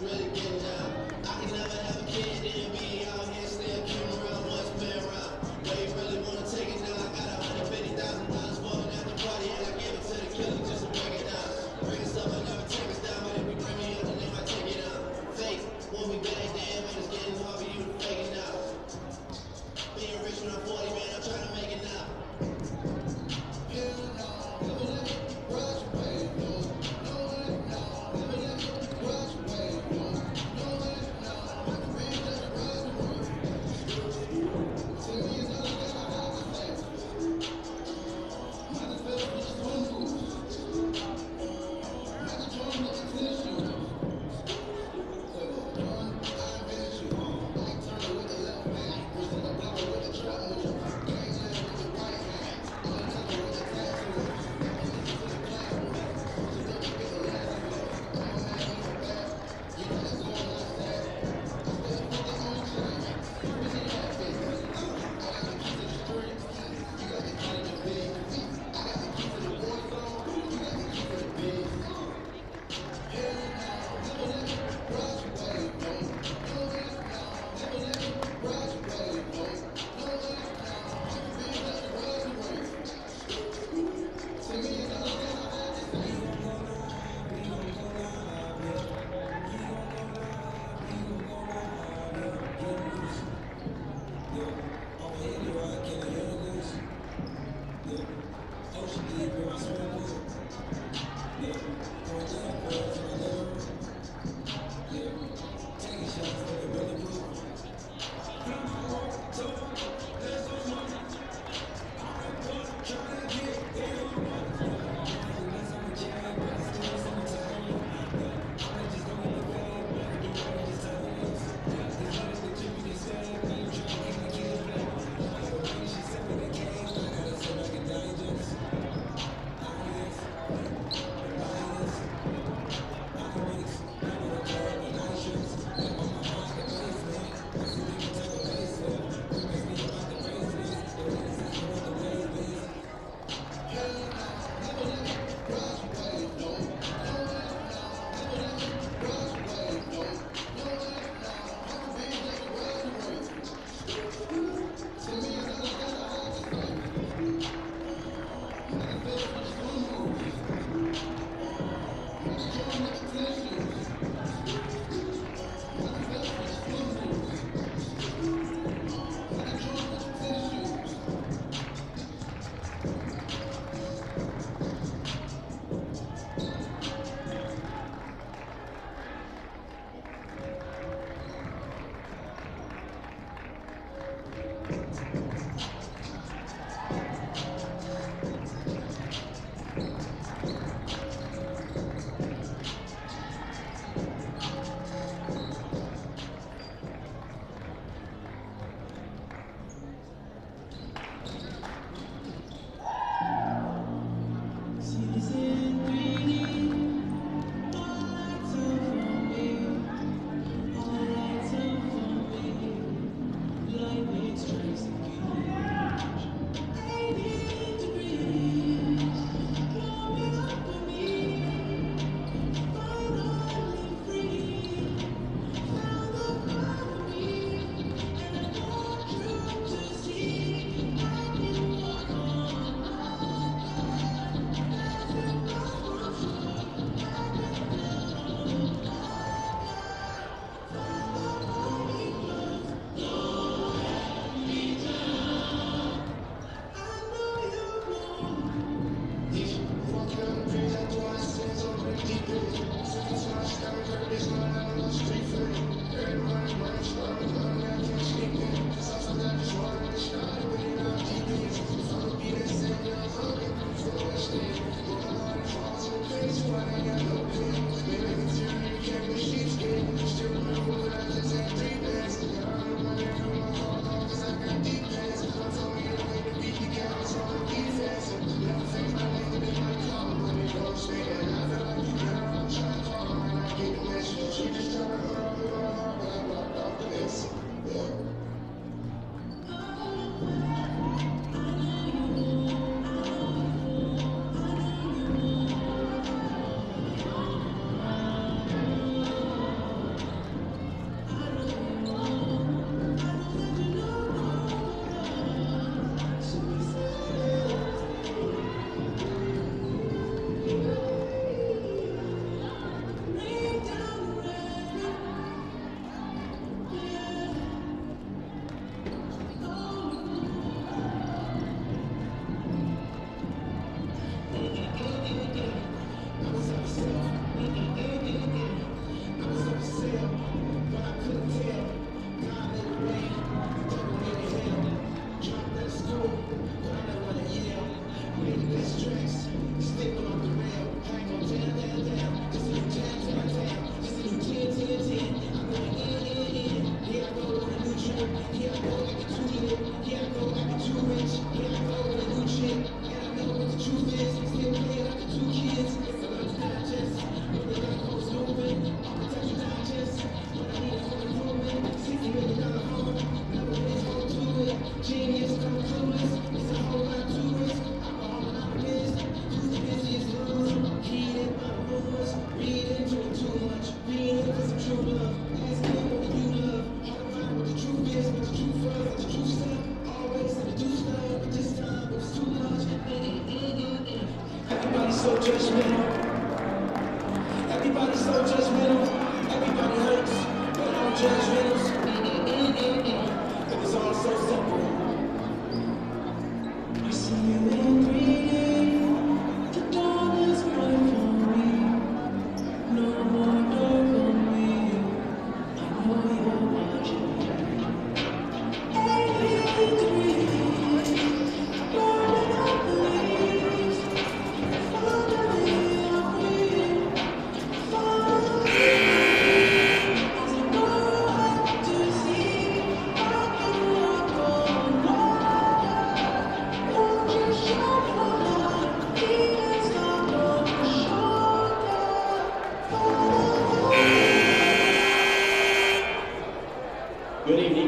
really getting down. I can never have a kid, then be out here still keeping around what's been around. They really wanna take it now. I got $150,000 falling at the party, and I give it to the killer just to break it down. Bring us up, I never take us down, but if we bring me up, then they might take it out. Fake, when we back there, man, it's getting hard for you to fake it now. Being rich when I'm 40, man, I'm trying to make it now.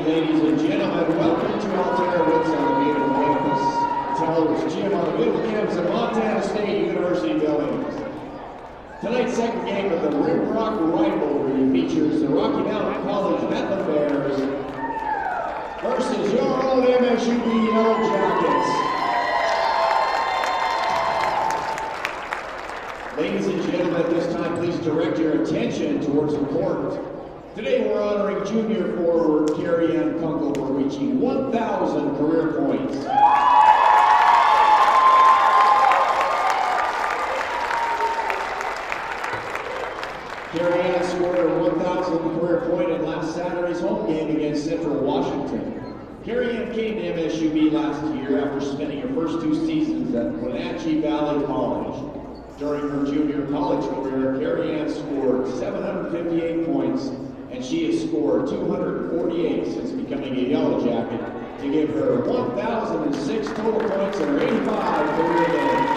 ladies and gentlemen. Welcome to Alterowitz on the beautiful campus. Alterowitz Gym on the beautiful campus of Montana State University, Billings. Tonight's second game of the Rimrock Rivalry features the Rocky Mountain College Bethlehem Bears versus your own MSUB Yellow Jackets. Ladies and gentlemen, at this time, please direct your attention towards the court. Today we're honoring junior forward Carrie Ann Kunkel for reaching 1,000 career points. Carrie Ann scored her 1,000th career point in last Saturday's home game against Central Washington. Carrie Ann came to MSUB last year after spending her first 2 seasons at Wenatchee Valley College. During her junior college career, Carrie Ann scored 758 points, and she has scored 248 since becoming a Yellow Jacket to give her 1,006 total points in her 85 career days.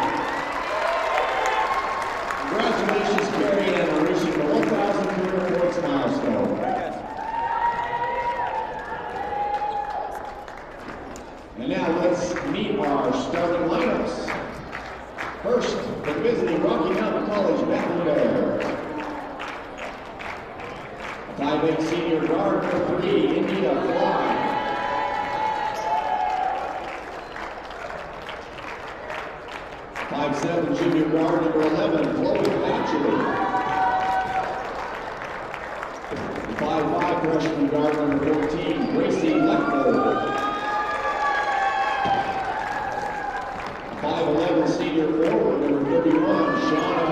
Congratulations, Carrie Ann, on reaching the 1,000 career points milestone. And now let's meet our starting lineups. First, the visiting Rocky Mountain College Bethlehem Bears. 5'8" senior guard number 3, India Fly. 5'7" junior guard number 11, Chloe Thatcher. 5'5" freshman guard number 14, Gracie Lechfold. 5'11" senior forward number 31, Shauna.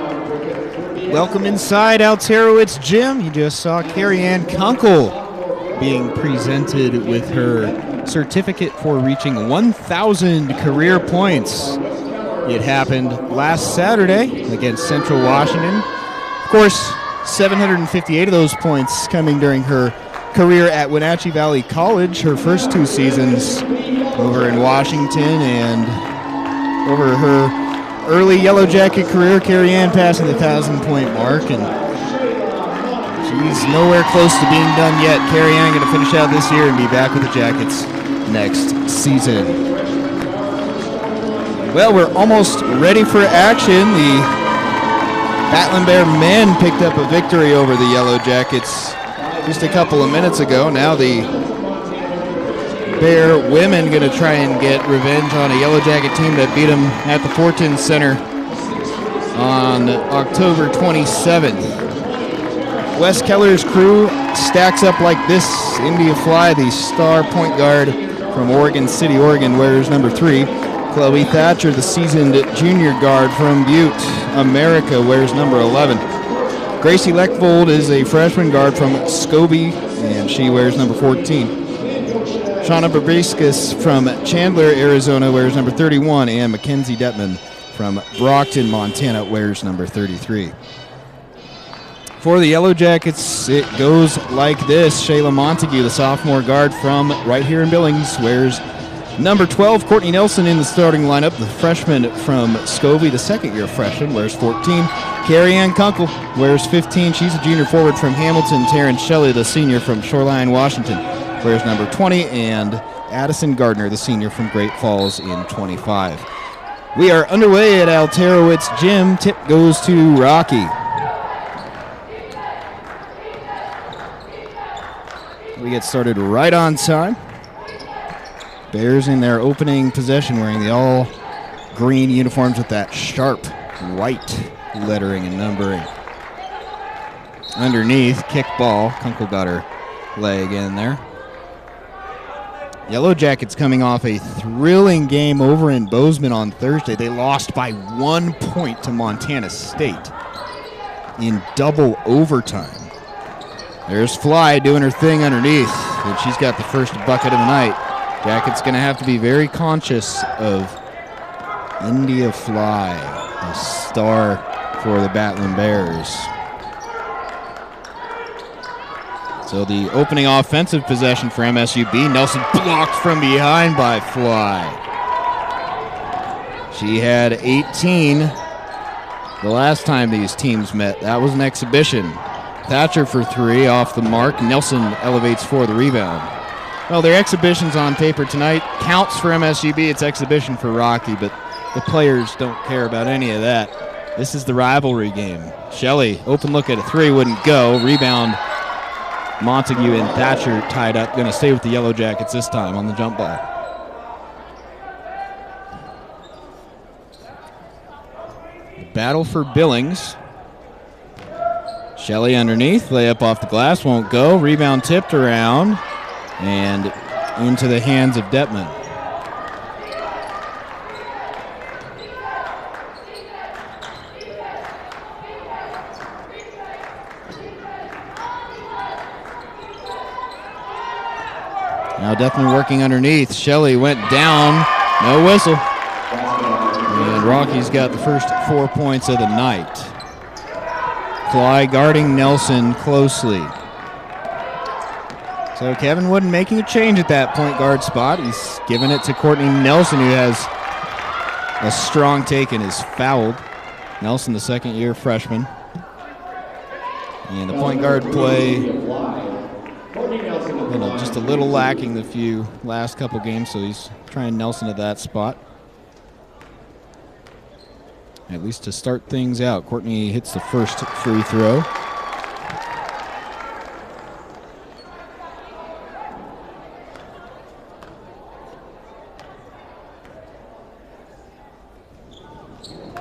Welcome inside Alterowitz Gym. You just saw Carrie Ann Kunkel being presented with her certificate for reaching 1,000 career points. It happened last Saturday against Central Washington. Of course, 758 of those points coming during her career at Wenatchee Valley College, her first 2 seasons over in Washington, and over her early Yellow Jacket career, Carrie Ann passing the 1,000-point mark, and she's nowhere close to being done yet. Carrie Ann going to finish out this year and be back with the Jackets next season. Well, we're almost ready for action. The Bethlehem Bear men picked up a victory over the Yellow Jackets just a couple of minutes ago. Now the Bear women going to try and get revenge on a Yellow Jacket team that beat them at the Fortin Center on October 27th. Wes Keller's crew stacks up like this. India Fly, the star point guard from Oregon City, Oregon, wears number 3. Chloe Thatcher, the seasoned junior guard from Butte, America, wears number 11. Gracie Lechfold is a freshman guard from Scobie, and she wears number 14. Shauna Babriskas from Chandler, Arizona, wears number 31, and Mackenzie Detman from Brockton, Montana, wears number 33. For the Yellow Jackets, it goes like this. Shayla Montague, the sophomore guard from right here in Billings, wears number 12. Courtney Nelson in the starting lineup. The freshman from Scobie, the second-year freshman, wears 14. Carrie Ann Kunkel wears 15. She's a junior forward from Hamilton. Taryn Shelley, the senior from Shoreline, Washington, wears number 20, and Addison Gardner, the senior from Great Falls, in 25. We are underway at Alterowitz Gym. Tip goes to Rocky. We get started right on time. Bears in their opening possession wearing the all-green uniforms with that sharp white lettering and numbering. Underneath, kick ball. Kunkel got her leg in there. Yellow Jackets coming off a thrilling game over in Bozeman on Thursday. They lost by 1 point to Montana State in double overtime. There's Fly doing her thing underneath, and she's got the first bucket of the night. Jackets going to have to be very conscious of India Fly, a star for the Bethlehem Bears. So the opening offensive possession for MSUB. Nelson blocked from behind by Fly. She had 18 the last time these teams met. That was an exhibition. Thatcher for 3 off the mark. Nelson elevates for the rebound. Well, their exhibitions on paper tonight counts for MSUB. It's exhibition for Rocky, but the players don't care about any of that. This is the rivalry game. Shelley, open look at a three, wouldn't go. Rebound, Montague and Thatcher tied up. Going to stay with the Yellow Jackets this time on the jump ball. The battle for Billings. Shelley underneath, layup off the glass, won't go. Rebound tipped around and into the hands of Detman. Now Detman working underneath. Shelley went down, no whistle. And Rocky's got the first 4 points of the night. Fly guarding Nelson closely. So Kevin Wooden making a change at that point guard spot. He's giving it to Courtney Nelson, who has a strong take and is fouled. Nelson, the second-year freshman. And the point guard play just a little lacking the last couple games, so he's trying Nelson at that spot. At least to start things out. Courtney hits the first free throw.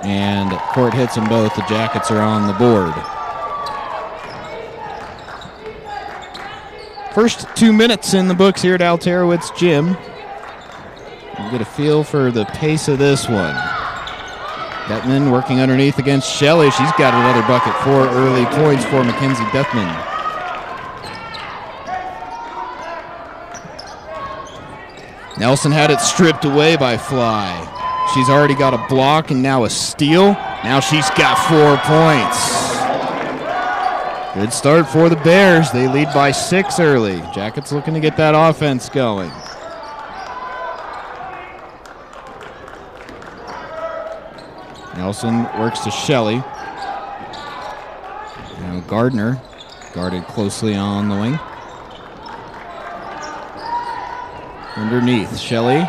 And Court hits them both. The Jackets are on the board. First 2 minutes in the books here at Alterowitz Gym. You get a feel for the pace of this one. Detman working underneath against Shelley. She's got another bucket. 4 early points for Mackenzie Detman. Nelson had it stripped away by Fly. She's already got a block and now a steal. Now she's got 4 points. Good start for the Bears. They lead by 6 early. Jackets looking to get that offense going. Nelson works to Shelley. Now Gardner guarded closely on the wing. Underneath, Shelley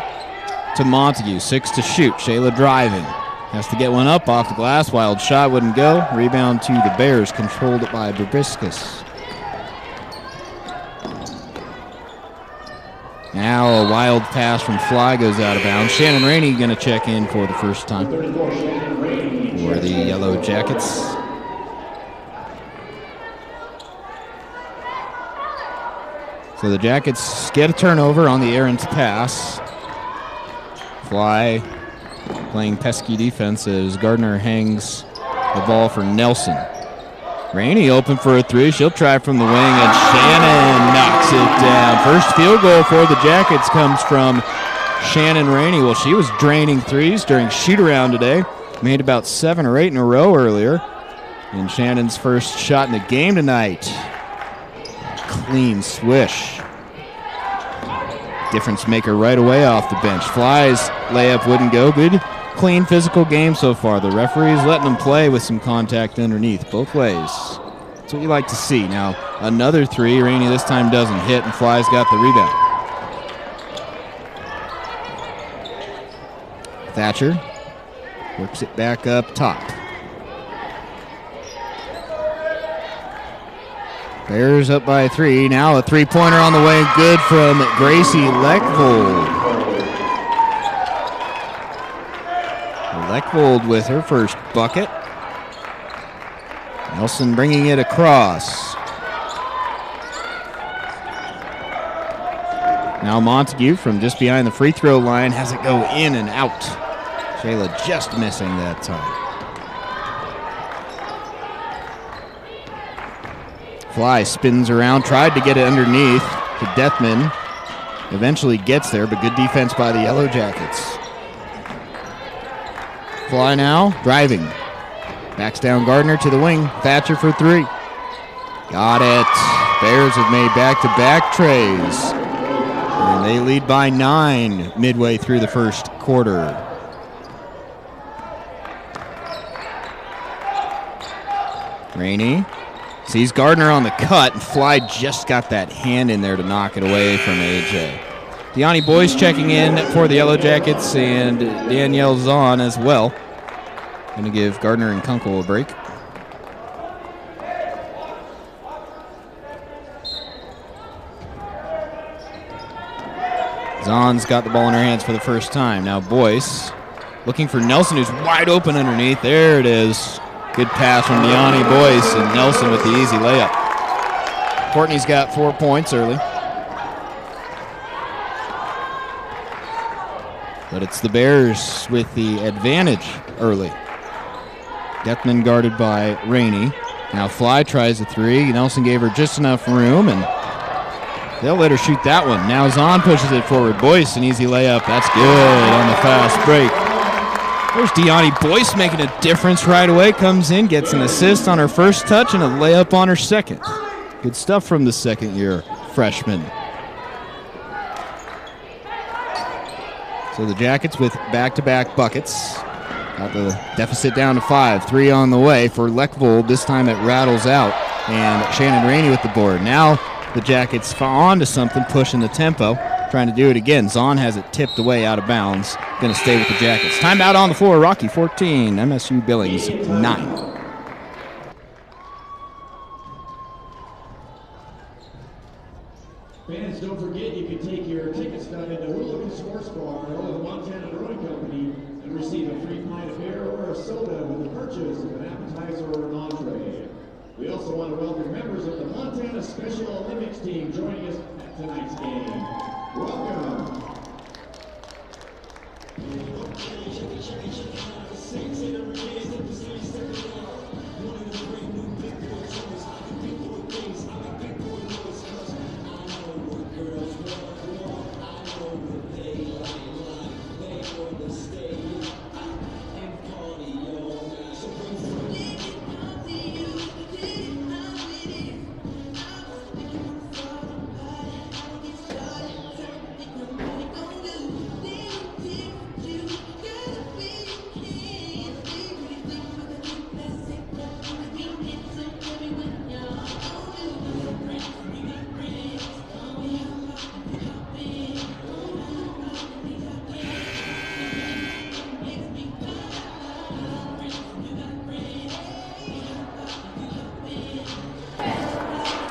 to Montague. 6 to shoot. Shayla driving. Has to get one up off the glass. Wild shot wouldn't go. Rebound to the Bears, controlled by Babriskas. Now a wild pass from Fly goes out of bounds. Shannon Rainey going to check in for the first time for the Yellow Jackets. So the Jackets get a turnover on the errant pass. Fly playing pesky defense as Gardner hangs the ball for Nelson. Rainey open for a three. She'll try from the wing, and Shannon knocks it down. First field goal for the Jackets comes from Shannon Rainey. Well, she was draining threes during shoot-around today. Made about 7 or 8 in a row earlier. And Shannon's first shot in the game tonight. Clean swish. Difference maker right away off the bench. Fly's layup wouldn't go. Good, clean physical game so far. The referee's letting them play with some contact underneath both ways. That's what you like to see. Now, another three. Rainey this time doesn't hit, and Fly's got the rebound. Thatcher works it back up top. Bears up by 3. Now a three-pointer on the way. Good from Gracie Leckvold. Leckvold with her first bucket. Nelson bringing it across. Now Montague from just behind the free throw line has it go in and out. Shayla just missing that time. Fly spins around, tried to get it underneath to Detman. Eventually gets there, but good defense by the Yellow Jackets. Fly now, driving. Backs down Gardner to the wing. Thatcher for 3. Got it. Bears have made back-to-back trays. And they lead by 9 midway through the first quarter. Rainey Sees Gardner on the cut, and Fly just got that hand in there to knock it away from AJ. Deani Boyce checking in for the Yellow Jackets, and Danielle Zahn as well. Going to give Gardner and Kunkel a break. Zahn's got the ball in her hands for the first time. Now Boyce looking for Nelson, who's wide open underneath. There it is. Good pass from Deani Boyce, and Nelson with the easy layup. Courtney's got 4 points early. But it's the Bears with the advantage early. Deathman guarded by Rainey. Now Fly tries a three. Nelson gave her just enough room, and they'll let her shoot that one. Now Zahn pushes it forward. Boyce, an easy layup. That's good on the fast break. There's Deani Boyce making a difference right away. Comes in, gets an assist on her first touch and a layup on her second. Good stuff from the second-year freshman. So the Jackets with back-to-back buckets. Got the deficit down to 5. 3 on the way for Leckvold. This time it rattles out. And Shannon Rainey with the board. Now the Jackets on to something, pushing the tempo. Trying to do it again. Zahn has it tipped away out of bounds. Going to stay with the Jackets. Timeout on the floor. Rocky 14. MSU Billings 9. Fans, don't forget you can take your ticket stub into Hooligan Sports Bar or the Montana Brewing Company and receive a free pint of beer or a soda with the purchase of an appetizer or an entree. We also want to welcome members of the Montana Special Olympics team joining us at tonight's game. Welcome.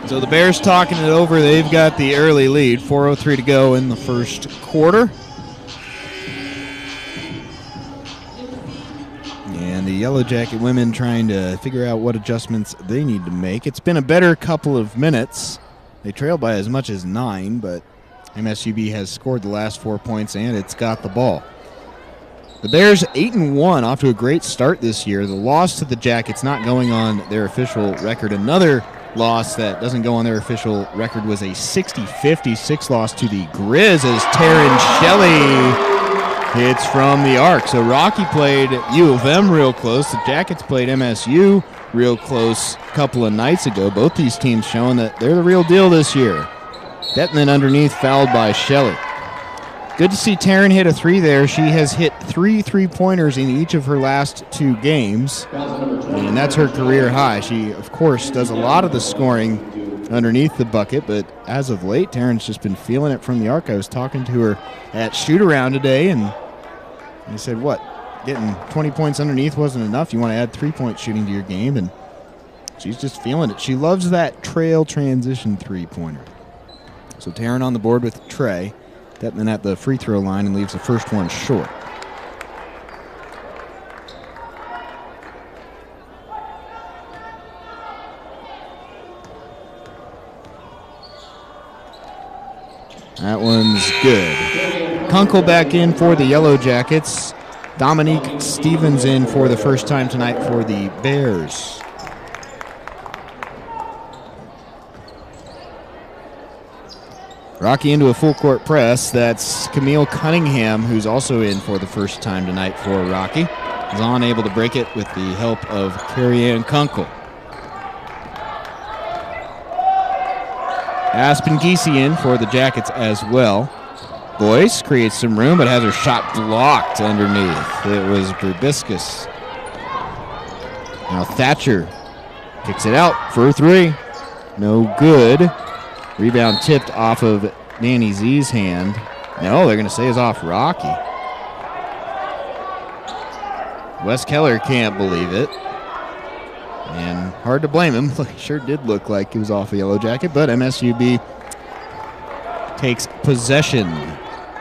So the Bears talking it over. They've got the early lead. 4:03 to go in the first quarter. And the Yellow Jacket women trying to figure out what adjustments they need to make. It's been a better couple of minutes. They trail by as much as 9, but MSUB has scored the last 4 points, and it's got the ball. The Bears 8-1, off to a great start this year. The loss to the Jackets not going on their official record. Another loss that doesn't go on their official record was a 60-56 loss to the Grizz as Taryn Shelley hits from the arc. So Rocky played U of M real close. The Jackets played MSU real close a couple of nights ago. Both these teams showing that they're the real deal this year. Bettman underneath, fouled by Shelley. Good to see Taryn hit a three there. She has hit 3 3-pointers in each of her last 2 games, and that's her career high. She, of course, does a lot of the scoring underneath the bucket, but as of late, Taryn's just been feeling it from the arc. I was talking to her at shoot-around today, and he said, what, getting 20 points underneath wasn't enough? You want to add 3-point shooting to your game, and she's just feeling it. She loves that trail transition 3-pointer. So Taryn on the board with Trey. Detman at the free throw line and leaves the first one short. That one's good. Kunkel back in for the Yellow Jackets. Dominique Stevens in for the first time tonight for the Bears. Rocky into a full court press. That's Camille Cunningham, who's also in for the first time tonight for Rocky. Zahn able to break it with the help of Carrie-Ann Kunkel. Aspen Giese in for the Jackets as well. Boyce creates some room, but has her shot blocked underneath. It was Berbiscus. Now Thatcher Kicks it out for 3. No good. Rebound tipped off of Danny Z's hand. No, they're going to say it's off Rocky. Wes Keller can't believe it. And hard to blame him. He sure did look like he was off a Yellow Jacket, but MSUB takes possession.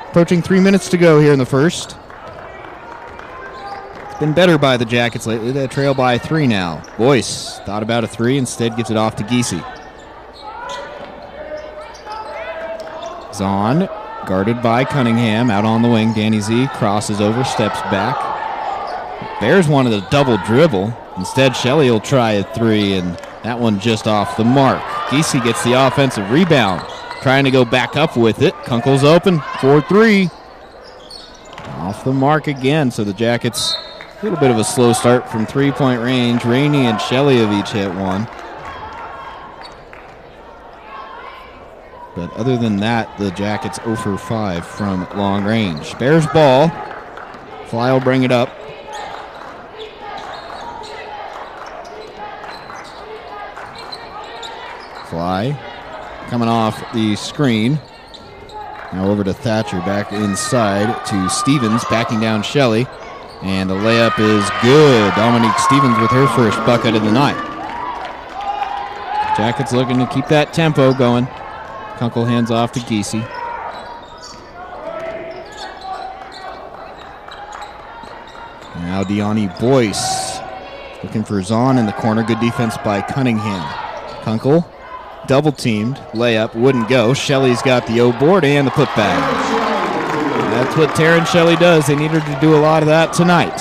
Approaching 3 minutes to go here in the first. It's been better by the Jackets lately. They trail by 3 now. Boyce thought about a 3, instead gives it off to Giese. Zahn, guarded by Cunningham, out on the wing. Danny Z crosses over, steps back. Bears wanted a double dribble. Instead, Shelley will try a 3, and that one just off the mark. Giese gets the offensive rebound, trying to go back up with it. Kunkel's open, 4-3. Off the mark again, so the Jackets, a little bit of a slow start from three-point range. Rainey and Shelley have each hit 1. But other than that, the Jackets 0 for 5 from long range. Bears ball. Fly will bring it up. Fly coming off the screen. Now over to Thatcher, back inside to Stevens, backing down Shelley. And the layup is good. Dominique Stevens with her first bucket of the night. Jackets looking to keep that tempo going. Kunkel hands off to Giese. Now Deani Boyce looking for Zahn in the corner. Good defense by Cunningham. Kunkel double teamed. Layup wouldn't go. Shelley's got the O board and the putback. That's what Taryn Shelley does. They need her to do a lot of that tonight.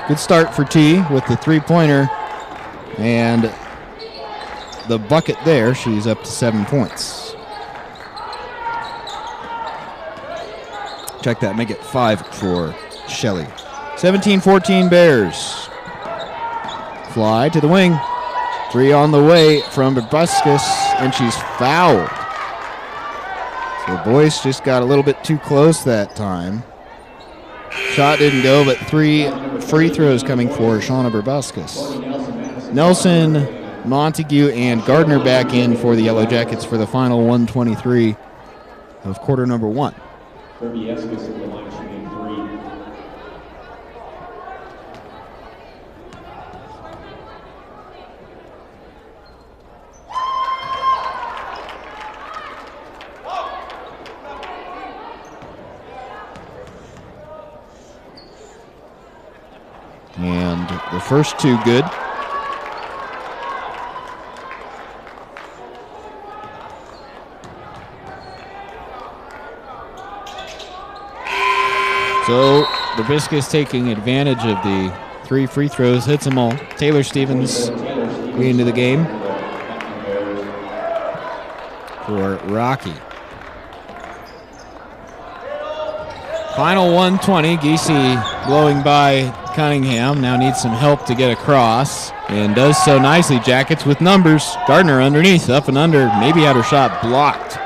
Good start for T with the 3-pointer and the bucket there. She's up to 7 points. Check that, make it 5 for Shelley. 17-14 Bears. Fly to the wing. 3 on the way from Babuskas, and she's fouled. So Boyce just got a little bit too close that time. Shot didn't go, but 3 free throws coming for Shauna Babuskas. Nelson, Montague, and Gardner back in for the Yellow Jackets for the final 1:23 of quarter number 1. Berbiescus at the line shooting 3. And the first 2 good. So Babuskas taking advantage of the 3 free throws, hits them all. Taylor Stevens into the game for Rocky. Final 120. Giese blowing by Cunningham. Now needs some help to get across, and does so nicely. Jackets with numbers. Gardner underneath, up and under. Maybe had her shot blocked.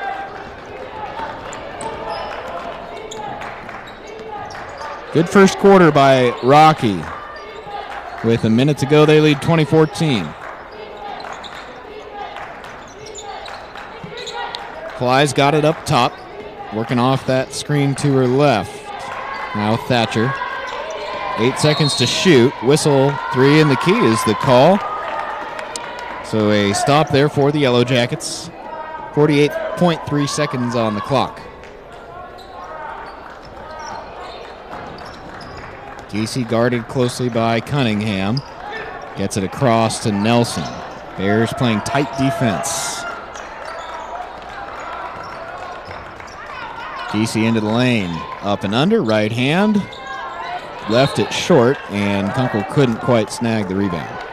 Good first quarter by Rocky. With a minute to go, they lead 20-14. Fly's got it up top, working off that screen to her left. Now Thatcher. 8 seconds to shoot. Whistle, 3 in the key is the call. So a stop there for the Yellow Jackets. 48.3 seconds on the clock. Giese guarded closely by Cunningham. Gets it across to Nelson. Bears playing tight defense. Giese into the lane. Up and under, right hand. Left it short, and Kunkel couldn't quite snag the rebound.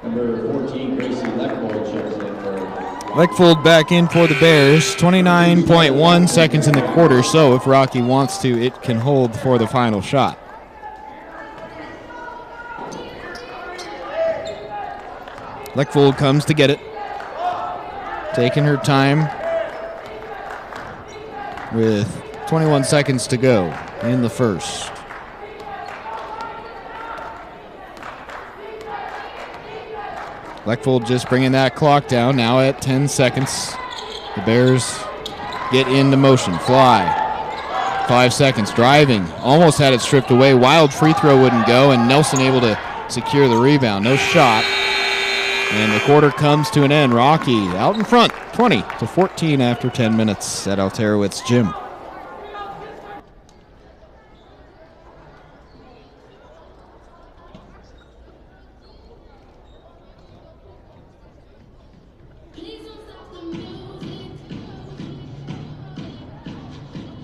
Number 14, Gracie Leckvold checks in for. Leckvold back in for the Bears. 29.1 seconds in the quarter, so if Rocky wants to, it can hold for the final shot. Leckvold comes to get it. Taking her time with 21 seconds to go in the first. Leckvold just bringing that clock down, now at 10 seconds. The Bears get into motion. Fly. 5 seconds. Driving. Almost had it stripped away. Wild free throw wouldn't go, and Nelson able to secure the rebound. No shot. And the quarter comes to an end. Rocky out in front, 20-14 after 10 minutes at Alterowitz Gym.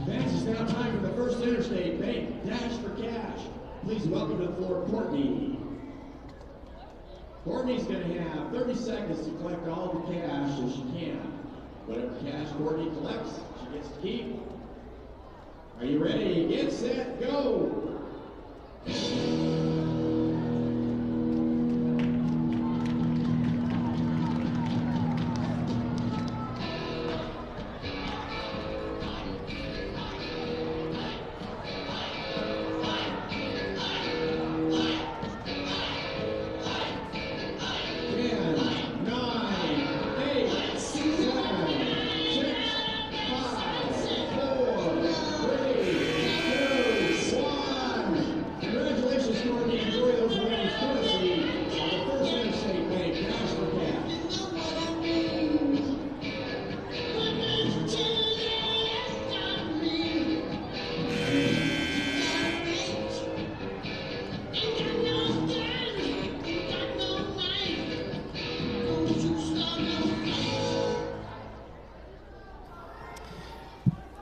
Fans, it's now time for the First Interstate Bank Dash for Cash. Please welcome to the floor Courtney. Courtney's going to have 30 seconds to collect all the cash if she can. Whatever cash Courtney collects, she gets to keep. Are you ready? Get set, go!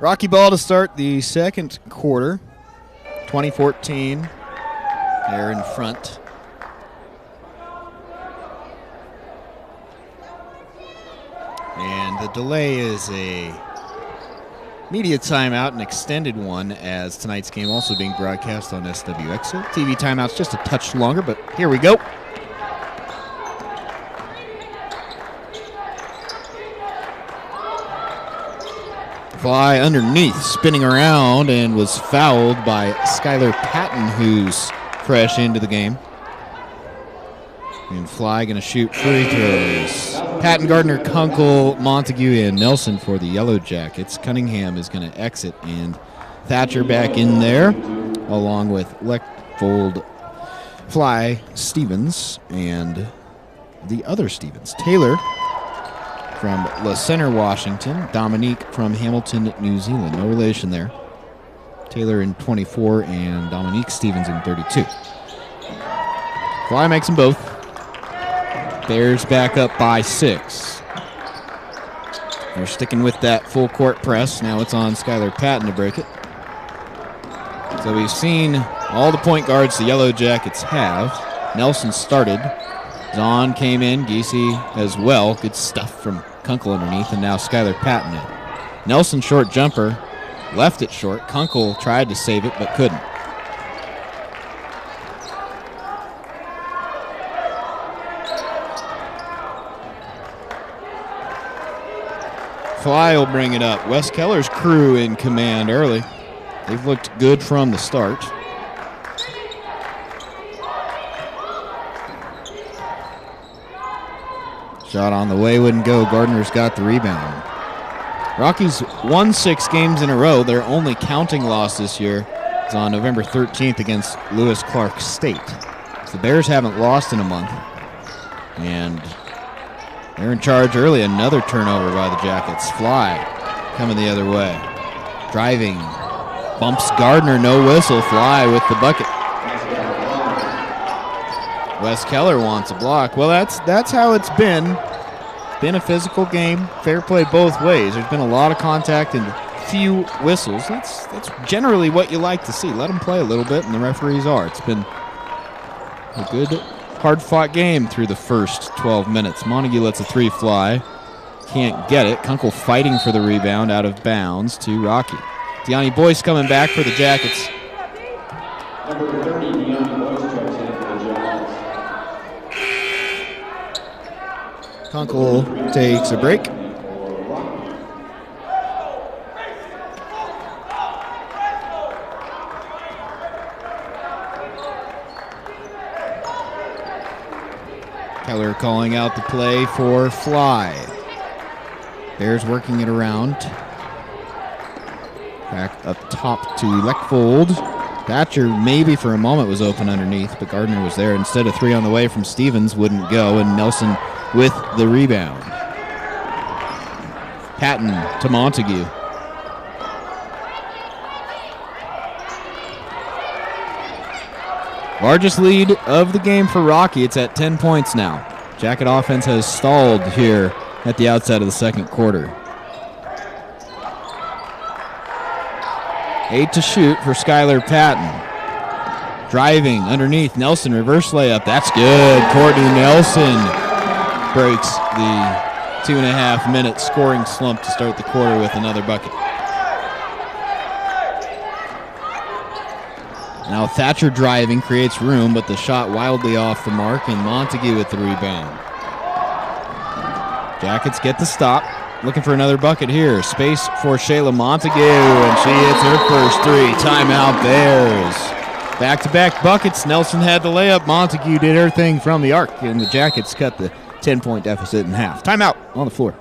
Rocky ball to start the second quarter. 2014. They're in front. And the delay is a media timeout, an extended one, as tonight's game also being broadcast on SWX. So TV timeout's just a touch longer, but here we go. Fly underneath, spinning around, and was fouled by Skylar Patton, who's fresh into the game. And Fly going to shoot free throws. Patton, Gardner, Kunkel, Montague, and Nelson for the Yellow Jackets. Cunningham is going to exit, and Thatcher back in there, along with Leckvold, Fly, Stevens, and the other Stevens. Taylor from La Center, Washington. Dominique from Hamilton, New Zealand. No relation there. Taylor in 24 and Dominique Stevens in 32. Fly makes them both. Bears back up by 6. They're sticking with that full court press. Now it's on Skylar Patton to break it. So we've seen all the point guards the Yellow Jackets have. Nelson started. Zahn came in. Giese as well. Good stuff from Kunkel underneath, and now Skylar Patton in. Nelson short jumper, left it short. Kunkel tried to save it, but couldn't. Fly will bring it up. Wes Keller's crew in command early. They've looked good from the start. Shot on the way, wouldn't go. Gardner's got the rebound. Rockies won 6 games in a row. Their only counting loss this year is on November 13th against Lewis Clark State. So the Bears haven't lost in a month. And they're in charge early. Another turnover by the Jackets. Fly coming the other way. Driving. Bumps Gardner, no whistle. Fly with the bucket. Wes Keller wants a block. Well, that's how it's been. It's been a physical game. Fair play both ways. There's been a lot of contact and few whistles. That's generally what you like to see. Let them play a little bit, and the referees are. It's been a good, hard-fought game through the first 12 minutes. Montague lets a 3 fly. Can't get it. Kunkel fighting for the rebound out of bounds to Rocky. Deani Boyce coming back for the Jackets. Number 30, Deani Boyce checks in for the Jackets. Kunkel takes a break. Keller calling out the play for fly. Bears working it around. Back up top to Leckfold. Thatcher maybe for a moment was open underneath, but Gardner was there. Instead of 3 on the way from Stevens, wouldn't go, and Nelson with the rebound. Patton to Montague. Largest lead of the game for Rocky. It's at 10 points now. Jacket offense has stalled here at the outset of the second quarter. 8 to shoot for Skylar Patton. Driving underneath. Nelson, reverse layup. That's good. Courtney Nelson breaks the 2.5-minute scoring slump to start the quarter with another bucket. Now Thatcher driving, creates room, but the shot wildly off the mark, and Montague with the rebound. Jackets get the stop. Looking for another bucket here. Space for Shayla Montague, and she hits her first 3. Timeout Bears. Back-to-back buckets. Nelson had the layup. Montague did her thing from the arc, and the Jackets cut the 10-point deficit in half. Timeout on the floor.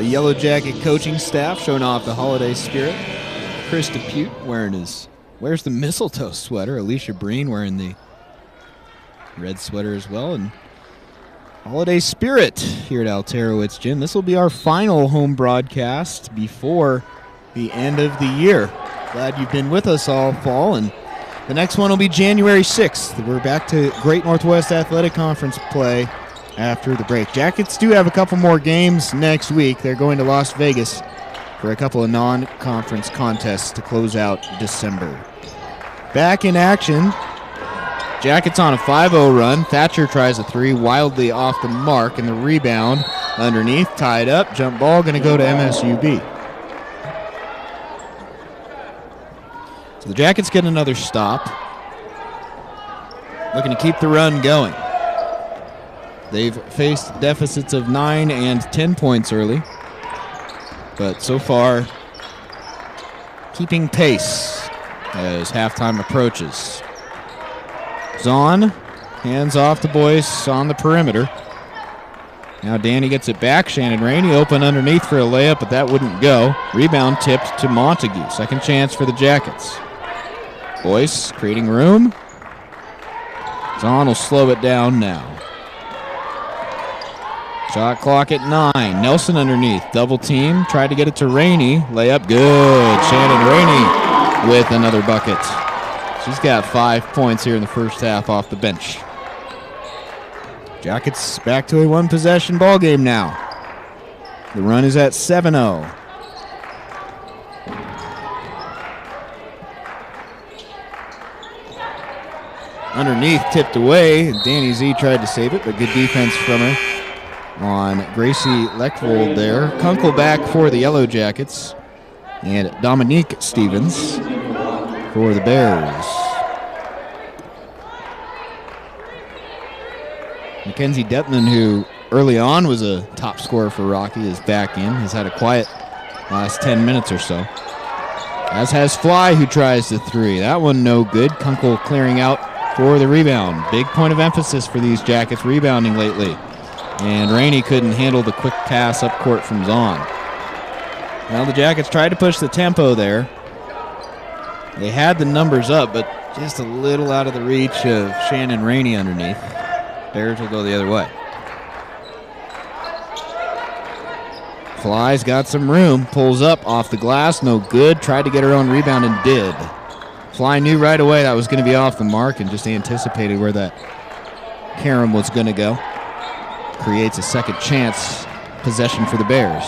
Yellow Jacket coaching staff showing off the holiday spirit. Chris DePute wears the mistletoe sweater. Alicia Breen wearing the red sweater as well. And holiday spirit here at Alterowitz Gym. This will be our final home broadcast before the end of the year. Glad you've been with us all fall, and the next one will be January 6th. We're back to Great Northwest Athletic Conference play after the break. Jackets do have a couple more games next week. They're going to Las Vegas for a couple of non-conference contests to close out December. Back in action, Jackets on a 5-0 run. Thatcher tries a 3, wildly off the mark, and the rebound underneath, tied up. Jump ball going to go to MSUB. So the Jackets get another stop. Looking to keep the run going. They've faced deficits of 9 and 10 points early, but so far keeping pace as halftime approaches. Zahn hands off to Boyce on the perimeter. Now Danny gets it back. Shannon Rainey open underneath for a layup, but that wouldn't go. Rebound tipped to Montague. Second chance for the Jackets. Boyce creating room. Zahn will slow it down now. Shot clock at 9. Nelson underneath. Double team. Tried to get it to Rainey. Layup good. Shannon Rainey with another bucket. She's got 5 points here in the first half off the bench. Jackets back to a one-possession ball game now. The run is at 7-0. Underneath, tipped away. Danny Z tried to save it, but good defense from her on Gracie Leckvold there. Kunkel back for the Yellow Jackets, and Dominique Stevens for the Bears. Mackenzie Detman, who early on was a top scorer for Rocky, is back in. Has had a quiet last 10 minutes or so. As has Fly, who tries the 3. That one no good. Kunkel clearing out for the rebound. Big point of emphasis for these Jackets rebounding lately. And Rainey couldn't handle the quick pass up court from Zahn. Well, the Jackets tried to push the tempo there. They had the numbers up, but just a little out of the reach of Shannon Rainey underneath. Bears will go the other way. Fly's got some room, pulls up off the glass, no good. Tried to get her own rebound and did. Fly knew right away that was going to be off the mark and just anticipated where that carom was going to go. Creates a second chance possession for the Bears.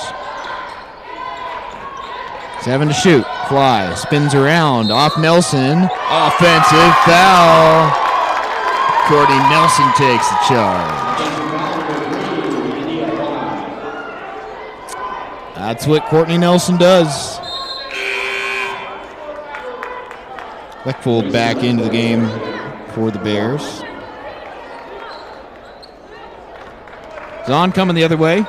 7 to shoot. Fly spins around off Nelson. Offensive foul. Courtney Nelson takes the charge. That's what Courtney Nelson does. Leckvold back into the game for the Bears. Zahn coming the other way.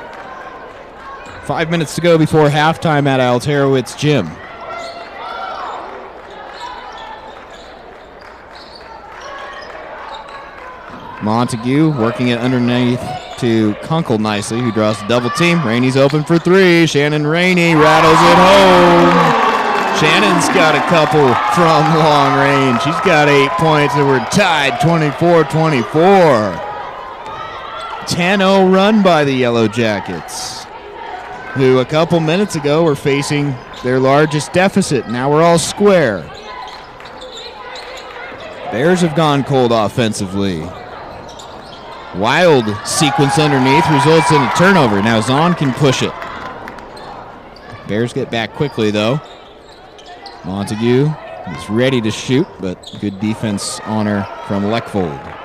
5 minutes to go before halftime at Alterowitz Gym. Montague working it underneath to Kunkel nicely, who draws the double team. Rainey's open for three. Shannon Rainey rattles it home. Shannon's got a couple from long range. She's got 8 points, and we're tied 24-24. 10-0 run by the Yellow Jackets, who a couple minutes ago were facing their largest deficit. Now we're all square. Bears have gone cold offensively. Wild sequence underneath results in a turnover. Now Zahn can push it. Bears get back quickly, though. Montague is ready to shoot, but good defense on her from Leckvold.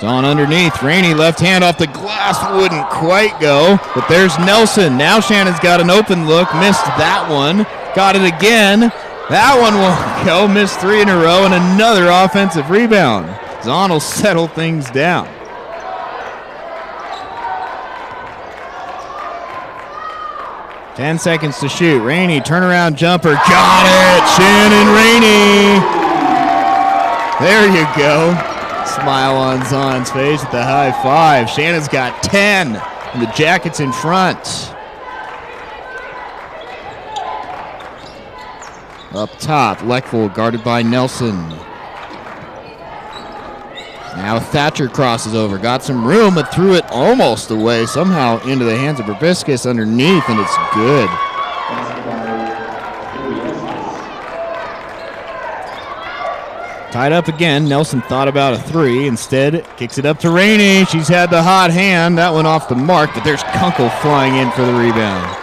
Zahn underneath. Rainey left hand off the glass. Wouldn't quite go, but there's Nelson. Now Shannon's got an open look. Missed that one. Got it again. That one will go. Missed 3 in a row and another offensive rebound. Zahn will settle things down. Ten seconds to shoot. Rainey, turnaround jumper. Got it! Shannon Rainey! There you go. Smile on Zahn's face at the high five. Shannon's got 10, and the Jackets in front. Up top, Leckvold guarded by Nelson. Now Thatcher crosses over, got some room, but threw it almost away, somehow into the hands of Probiscus underneath, and it's good. Tied up again. Nelson thought about a three. Instead, kicks it up to Rainey. She's had the hot hand. That went off the mark, but there's Kunkel flying in for the rebound.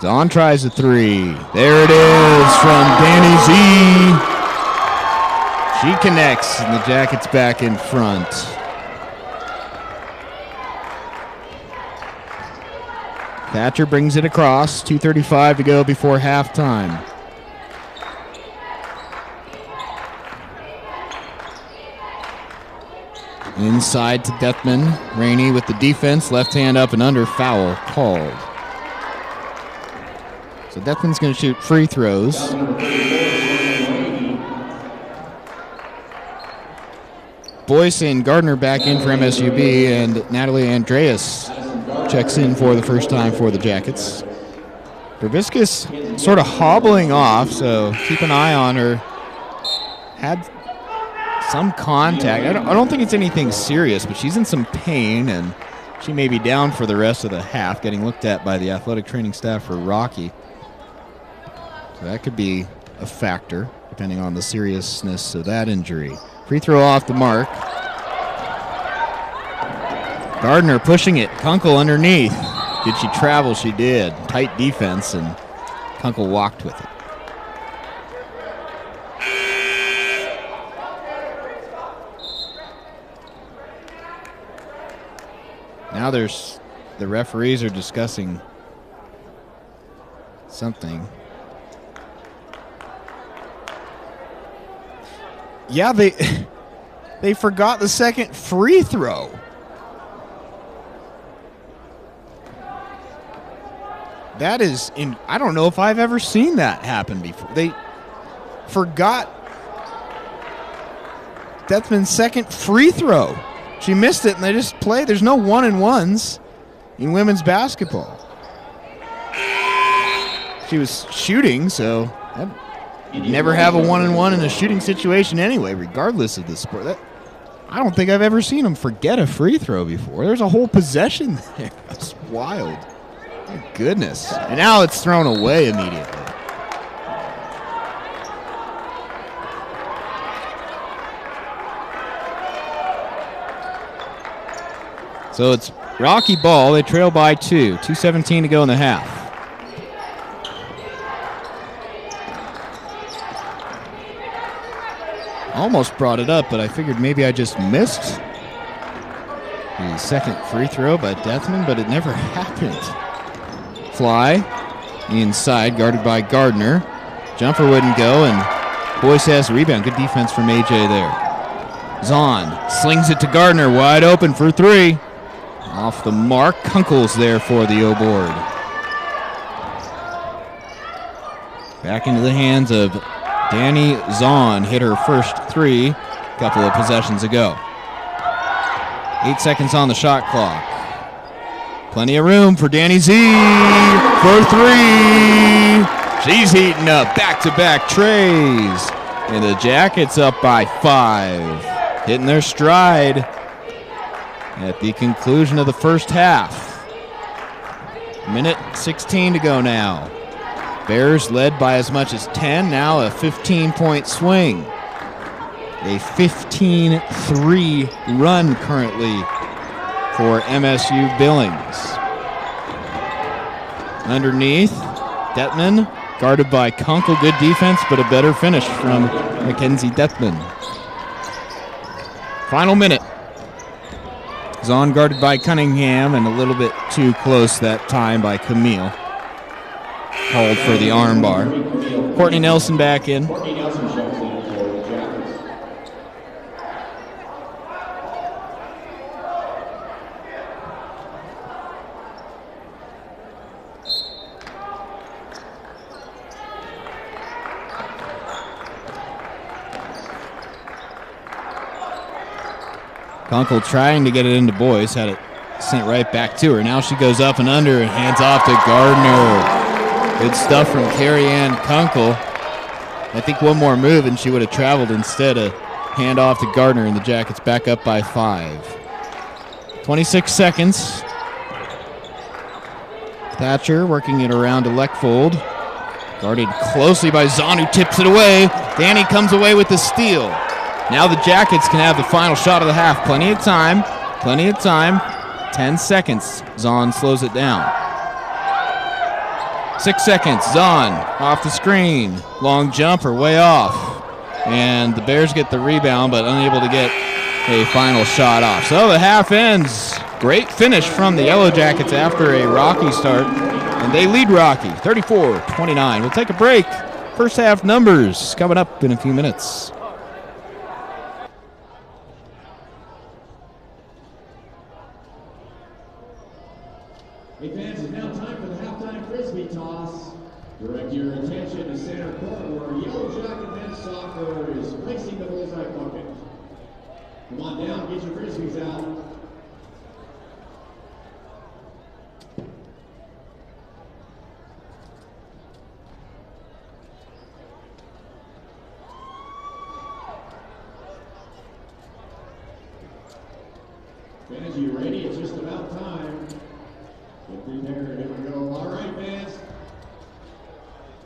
Zahn tries a three. There it is from Danny Z. She connects, and the Jackets back in front. Thatcher brings it across. 2:35 to go before halftime. Inside to Deathman. Rainey with the defense. Left hand up and under. Foul called. So Deathman's going to shoot free throws. Boyce and Gardner back in for MSUB, and Natalie Andreas checks in for the first time for the Jackets. Probiscus sort of hobbling off, so keep an eye on her. Had some contact. I don't think it's anything serious, but she's in some pain, and she may be down for the rest of the half, getting looked at by the athletic training staff for Rocky. So that could be a factor, depending on the seriousness of that injury. Free throw off the mark. Gardner pushing it. Kunkel underneath. Did she travel? She did. Tight defense, and Kunkel walked with it. Now the referees are discussing something. Yeah, they forgot the second free throw. That is I don't know if I've ever seen that happen before. They forgot Deathman's second free throw. She missed it, and they just play. There's no 1-and-1s in women's basketball. She was shooting, so you'd never have a 1-and-1 in a shooting situation anyway, regardless of the sport. I don't think I've ever seen them forget a free throw before. There's a whole possession there. That's wild. My goodness. And now it's thrown away immediately. So it's Rocky ball. They trail by 2. 2:17 to go in the half. Almost brought it up, but I figured maybe I just missed the second free throw by Deathman, but it never happened. Fly inside, guarded by Gardner. Jumper wouldn't go, and Boyce has the rebound. Good defense from AJ there. Zahn slings it to Gardner, wide open for 3. Off the mark, Kunkel's there for the O board. Back into the hands of Danny Zahn. Hit her first 3 a couple of possessions ago. 8 seconds on the shot clock. Plenty of room for Danny Z for 3. She's heating up, back-to-back trays. And the Jackets up by 5. Hitting their stride at the conclusion of the first half. Minute 16 to go now. Bears led by as much as 10, now a 15-point swing. A 15-3 run currently for MSU Billings. Underneath, Dettman, guarded by Kunkel. Good defense, but a better finish from Mackenzie Dettman. Final minute. Zahn guarded by Cunningham, and a little bit too close that time by Camille. Called for the arm bar. Courtney Nelson back in. Courtney Nelson checks in for the Jackets. Kunkel trying to get it into Boyce, had it sent right back to her. Now she goes up and under and hands off to Gardner. Good stuff from Carrie Ann Kunkel. I think one more move and she would have traveled instead of hand off to Gardner, and the Jackets back up by 5. 26 seconds. Thatcher working it around to Leckfold. Guarded closely by Zahn, who tips it away. Danny comes away with the steal. Now the Jackets can have the final shot of the half. Plenty of time. Plenty of time. 10 seconds. Zahn slows it down. 6 seconds. Zahn off the screen. Long jumper way off. And the Bears get the rebound, but unable to get a final shot off. So the half ends. Great finish from the Yellow Jackets after a rocky start. And they lead Rocky 34-29. We'll take a break. First half numbers coming up in a few minutes. Hey fans, it's now time for the halftime frisbee toss. Direct your attention to center court where Yellow Jacket men's soccer is placing the bullseye bucket. Come on down, get your frisbees out. Fans, are you ready? It's just about time. Get prepared, here we go. All right, fans.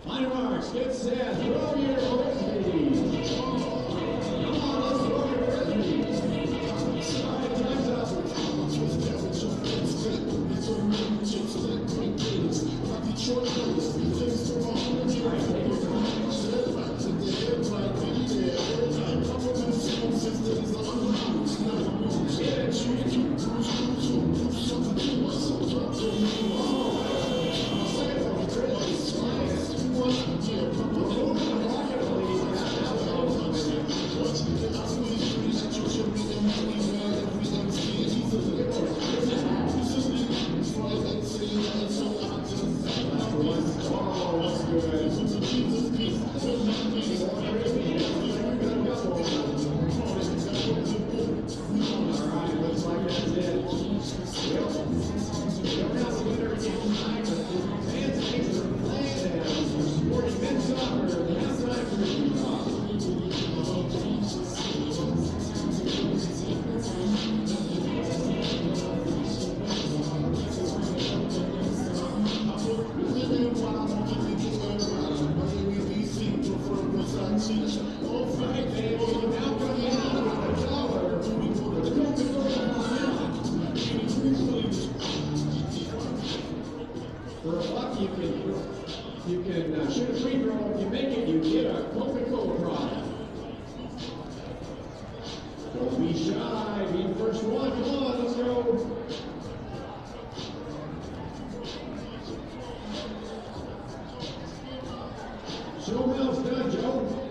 On your marks, get set, throw your frisbees. Come on, let's throw your frisbees. All right, time's up. Don't be shy. Be the first one. Come on, let's go. Show me else done, Joe.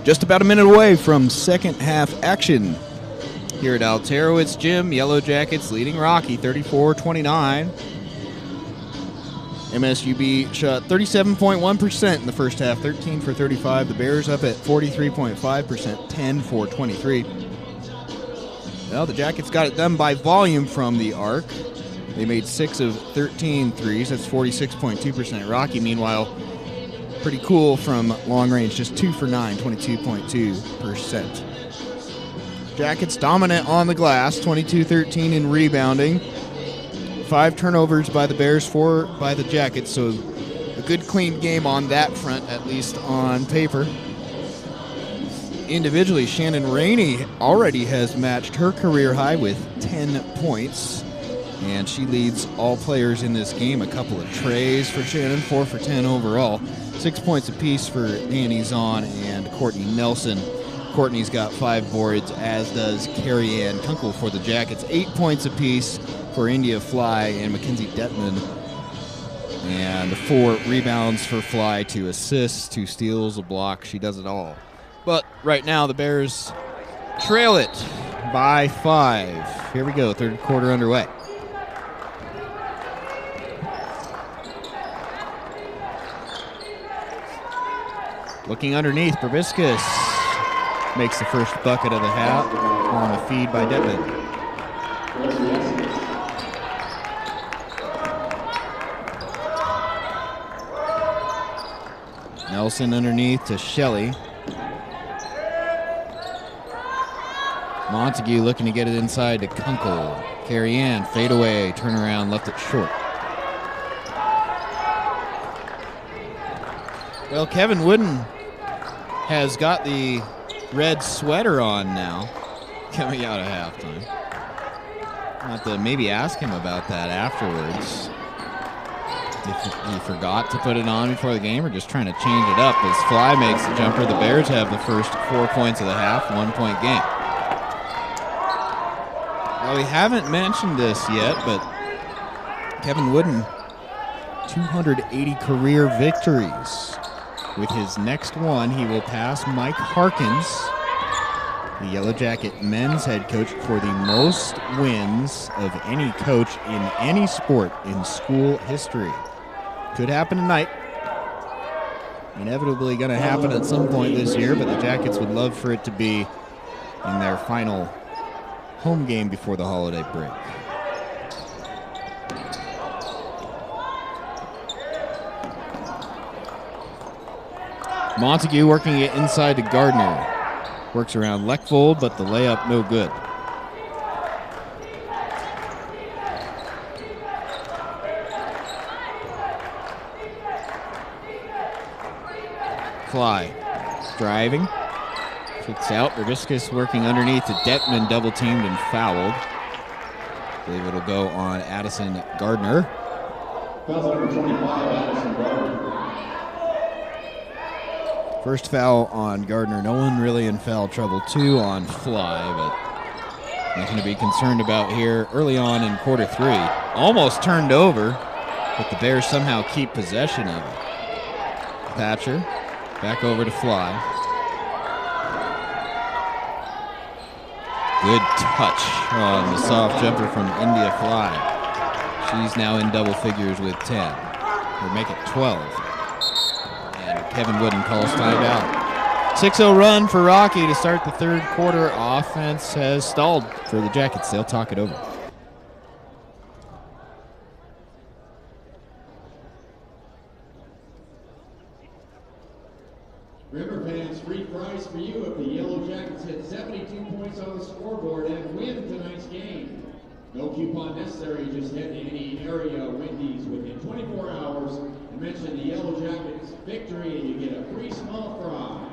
Just about a minute away from second half action here at Alterowitz Gym. Yellow Jackets leading Rocky 34-29. MSUB shot 37.1% in the first half, 13 for 35. The Bears up at 43.5%, 10 for 23. Well, the Jackets got it done by volume from the arc. They made 6 of 13 threes. That's 46.2%. Rocky, meanwhile, pretty cool from long range, just 2 for 9, 22.2%. Jackets dominant on the glass, 22-13 in rebounding. 5 turnovers by the Bears, 4 by the Jackets, so a good clean game on that front, at least on paper. Individually, Shannon Rainey already has matched her career high with 10 points, and she leads all players in this game. A couple of trays for Shannon, 4 for 10 overall. 6 points apiece for Annie Zahn and Courtney Nelson. Courtney's got 5 boards, as does Carrie Ann Kunkel for the Jackets. 8 points apiece for India Fly and Mackenzie Detman. And 4 rebounds for Fly, 2 assists, 2 steals, a block. She does it all. But right now the Bears trail it by 5. Here we go, third quarter underway. Looking underneath, Probiscus makes the first bucket of the half on a feed by Detman. Nelson underneath to Shelley. Montague looking to get it inside to Kunkel. Carrie Ann, fade away, turn around, left it short. Well, Kevin Wooden has got the red sweater on now, coming out of halftime. I'll have to maybe ask him about that afterwards. If he forgot to put it on before the game or just trying to change it up. As Fly makes the jumper, the Bears have the first 4 points of the half, 1-point game. Well, we haven't mentioned this yet, but Kevin Wooden, 280 career victories. With his next one, he will pass Mike Harkins, the Yellow Jacket men's head coach, for the most wins of any coach in any sport in school history. Could happen tonight. Inevitably going to happen at some point this year, but the Jackets would love for it to be in their final home game before the holiday break. Montague working it inside to Gardner. Works around Leckvold, but the layup no good. Fly driving. Kicks out. Probiscus working underneath to Detman, double teamed and fouled. I believe it'll go on Addison Gardner. Foul number 25, Addison Gardner. First foul on Gardner. No one really in foul trouble. 2 on Fly, but nothing to be concerned about here early on in quarter 3. Almost turned over, but the Bears somehow keep possession of it. Thatcher back over to Fly. Good touch on the soft jumper from India Fly. She's now in double figures with 10. We'll make it 12. Kevin Wooden calls timeout. 6-0 run for Rocky to start the third quarter. Offense has stalled for the Jackets. They'll talk it over. River fans, free prize for you if the Yellow Jackets hit 72 points on the scoreboard and win tonight's game. No coupon necessary, just head to any area Wendy's within 24 hours and mention the Yellow Jackets victory and you get a free small fry.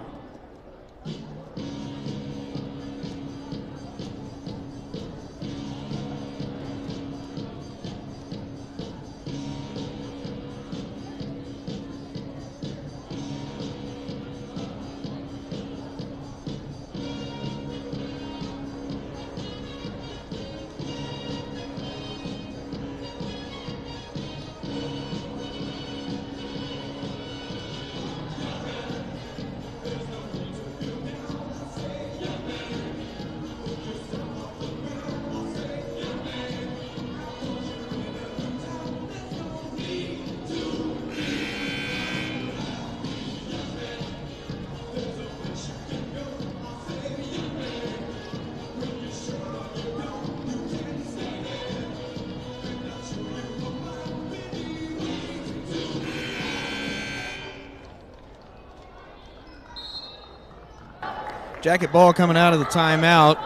Jacket ball coming out of the timeout.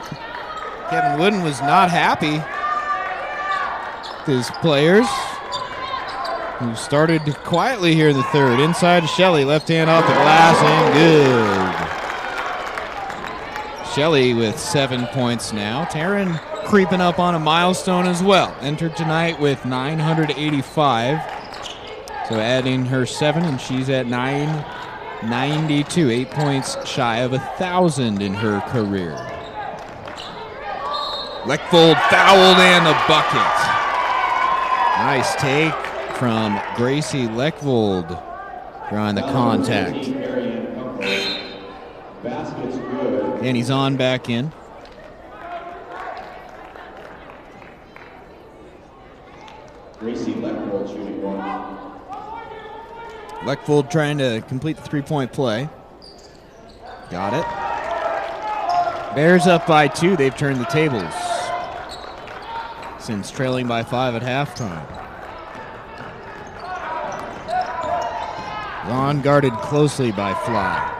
Kevin Wooden was not happy with his players, who started quietly here in the third. Inside to Shelley, left hand off the glass and good. Shelley with 7 points now. Taryn creeping up on a milestone as well. Entered tonight with 985. So adding her 7, and she's at 992, 8 points shy of 1,000 in her career. Leckvold fouled and a bucket. Nice take from Gracie Leckvold drawing the contact. And he's on back in. Gracie Leckvold shooting one. Leckvold trying to complete the three-point play. Got it. Bears up by 2. They've turned the tables since trailing by 5 at halftime. Vaughn guarded closely by Fly.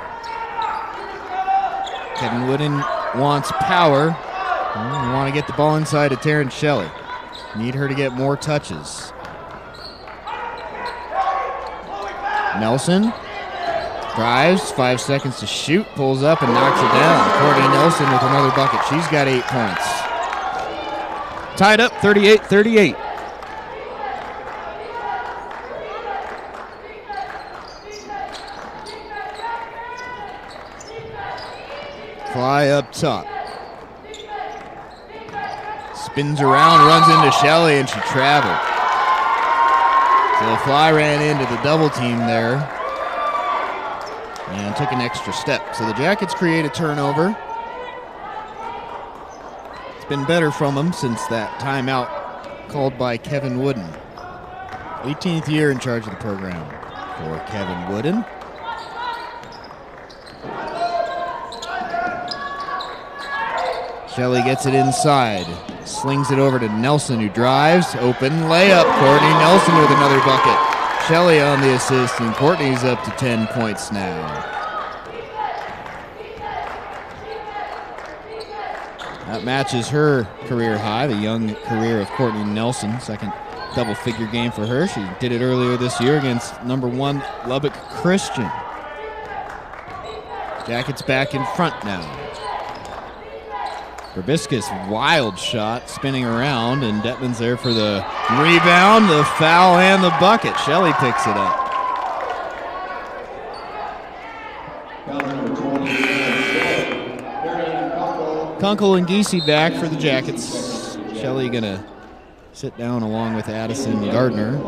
Kevin Wooden wants power. We want to get the ball inside to Taryn Shelley. Need her to get more touches. Nelson drives, 5 seconds to shoot, pulls up and knocks it down. Courtney Nelson with another bucket. She's got 8 points. Tied up 38-38. Fly up top. Spins around, runs into Shelley, and she traveled. So the Fly ran into the double team there and took an extra step. So the Jackets create a turnover. It's been better from them since that timeout called by Kevin Wooden. 18th year in charge of the program for Kevin Wooden. Shelley gets it inside. Slings it over to Nelson, who drives. Open layup. Courtney Nelson with another bucket. Shelley on the assist, and Courtney's up to 10 points now. That matches her career high, the young career of Courtney Nelson. Second double-figure game for her. She did it earlier this year against #1 Lubbock Christian. Jackets back in front now. Probiscus, wild shot, spinning around, and Detman's there for the rebound, the foul, and the bucket. Shelley picks it up. Kunkel and Giese back for the Jackets. Shelley gonna sit down along with Addison Gardner.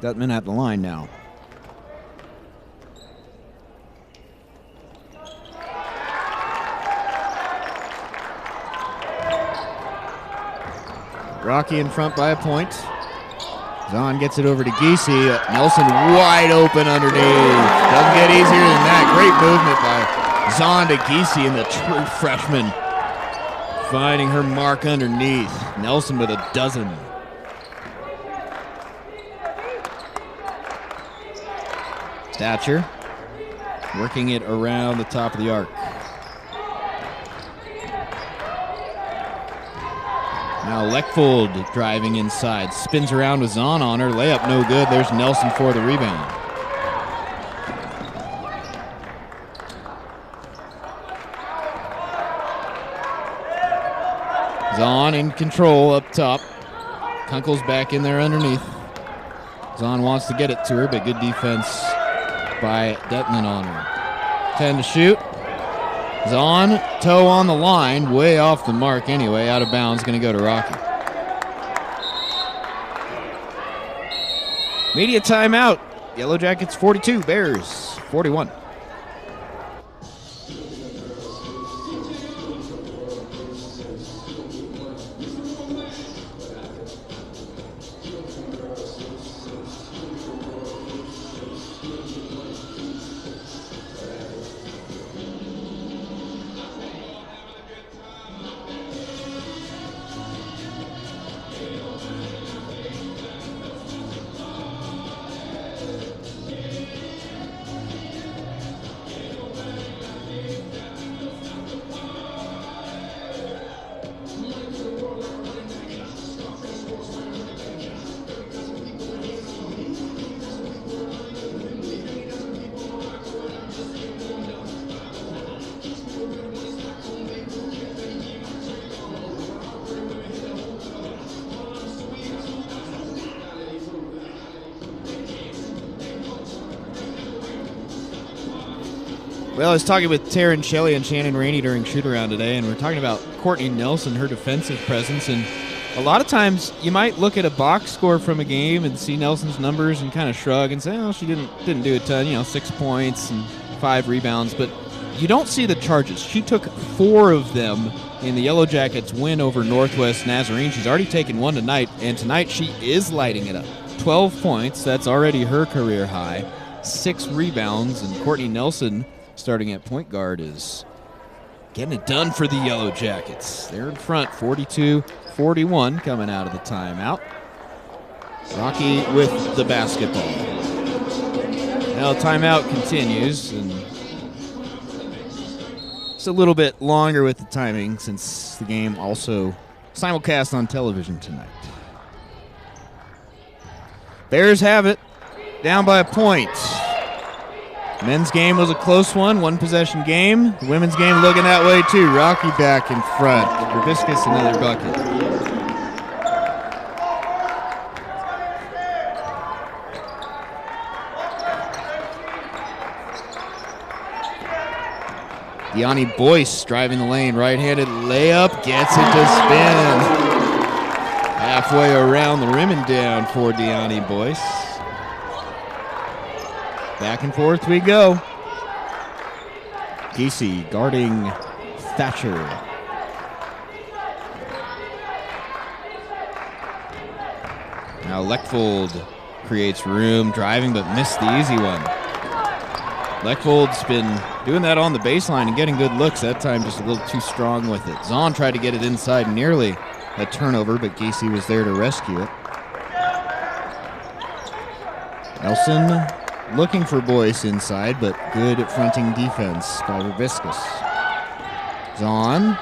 Detman at the line now. Rocky in front by a point. Zahn gets it over to Giese. Nelson wide open underneath. Doesn't get easier than that. Great movement by Zahn to Giese, and the true freshman finding her mark underneath. Nelson with a dozen. Thatcher working it around the top of the arc. Now Leckvold driving inside. Spins around with Zahn on her. Layup no good. There's Nelson for the rebound. Zahn in control up top. Kunkel's back in there underneath. Zahn wants to get it to her, but good defense by Detman on her. 10 to shoot. Zahn, toe on the line, way off the mark anyway, out of bounds, going to go to Rocky. Media timeout. Yellow Jackets 42, Bears 41. Well, I was talking with Taryn Shelley and Shannon Rainey during shoot-around today, and we're talking about Courtney Nelson, her defensive presence, and a lot of times you might look at a box score from a game and see Nelson's numbers and kind of shrug and say, oh, she didn't do a ton, 6 points and 5 rebounds, but you don't see the charges. She took 4 of them in the Yellow Jackets' win over Northwest Nazarene. She's already taken 1 tonight, and tonight she is lighting it up. 12 points, that's already her career high. 6 rebounds, and Courtney Nelson, starting at point guard, is getting it done for the Yellow Jackets. They're in front, 42-41 coming out of the timeout. Rocky with the basketball. Now timeout continues, and it's a little bit longer with the timing since the game also simulcast on television tonight. Bears have it, down by a point. Men's game was a close one possession game. The women's game looking that way too. Rocky back in front. Verbiscus another bucket. Deani Boyce driving the lane, right-handed layup, gets it to spin. Halfway around the rim and down for Deani Boyce. Back and forth we go. Giese guarding Thatcher. Now Leckvold creates room, driving but missed the easy one. Leckvold's been doing that on the baseline and getting good looks. That time just a little too strong with it. Zahn tried to get it inside, nearly a turnover, but Giese was there to rescue it. Nelson looking for Boyce inside, but good fronting defense by Verbiscus. Zahn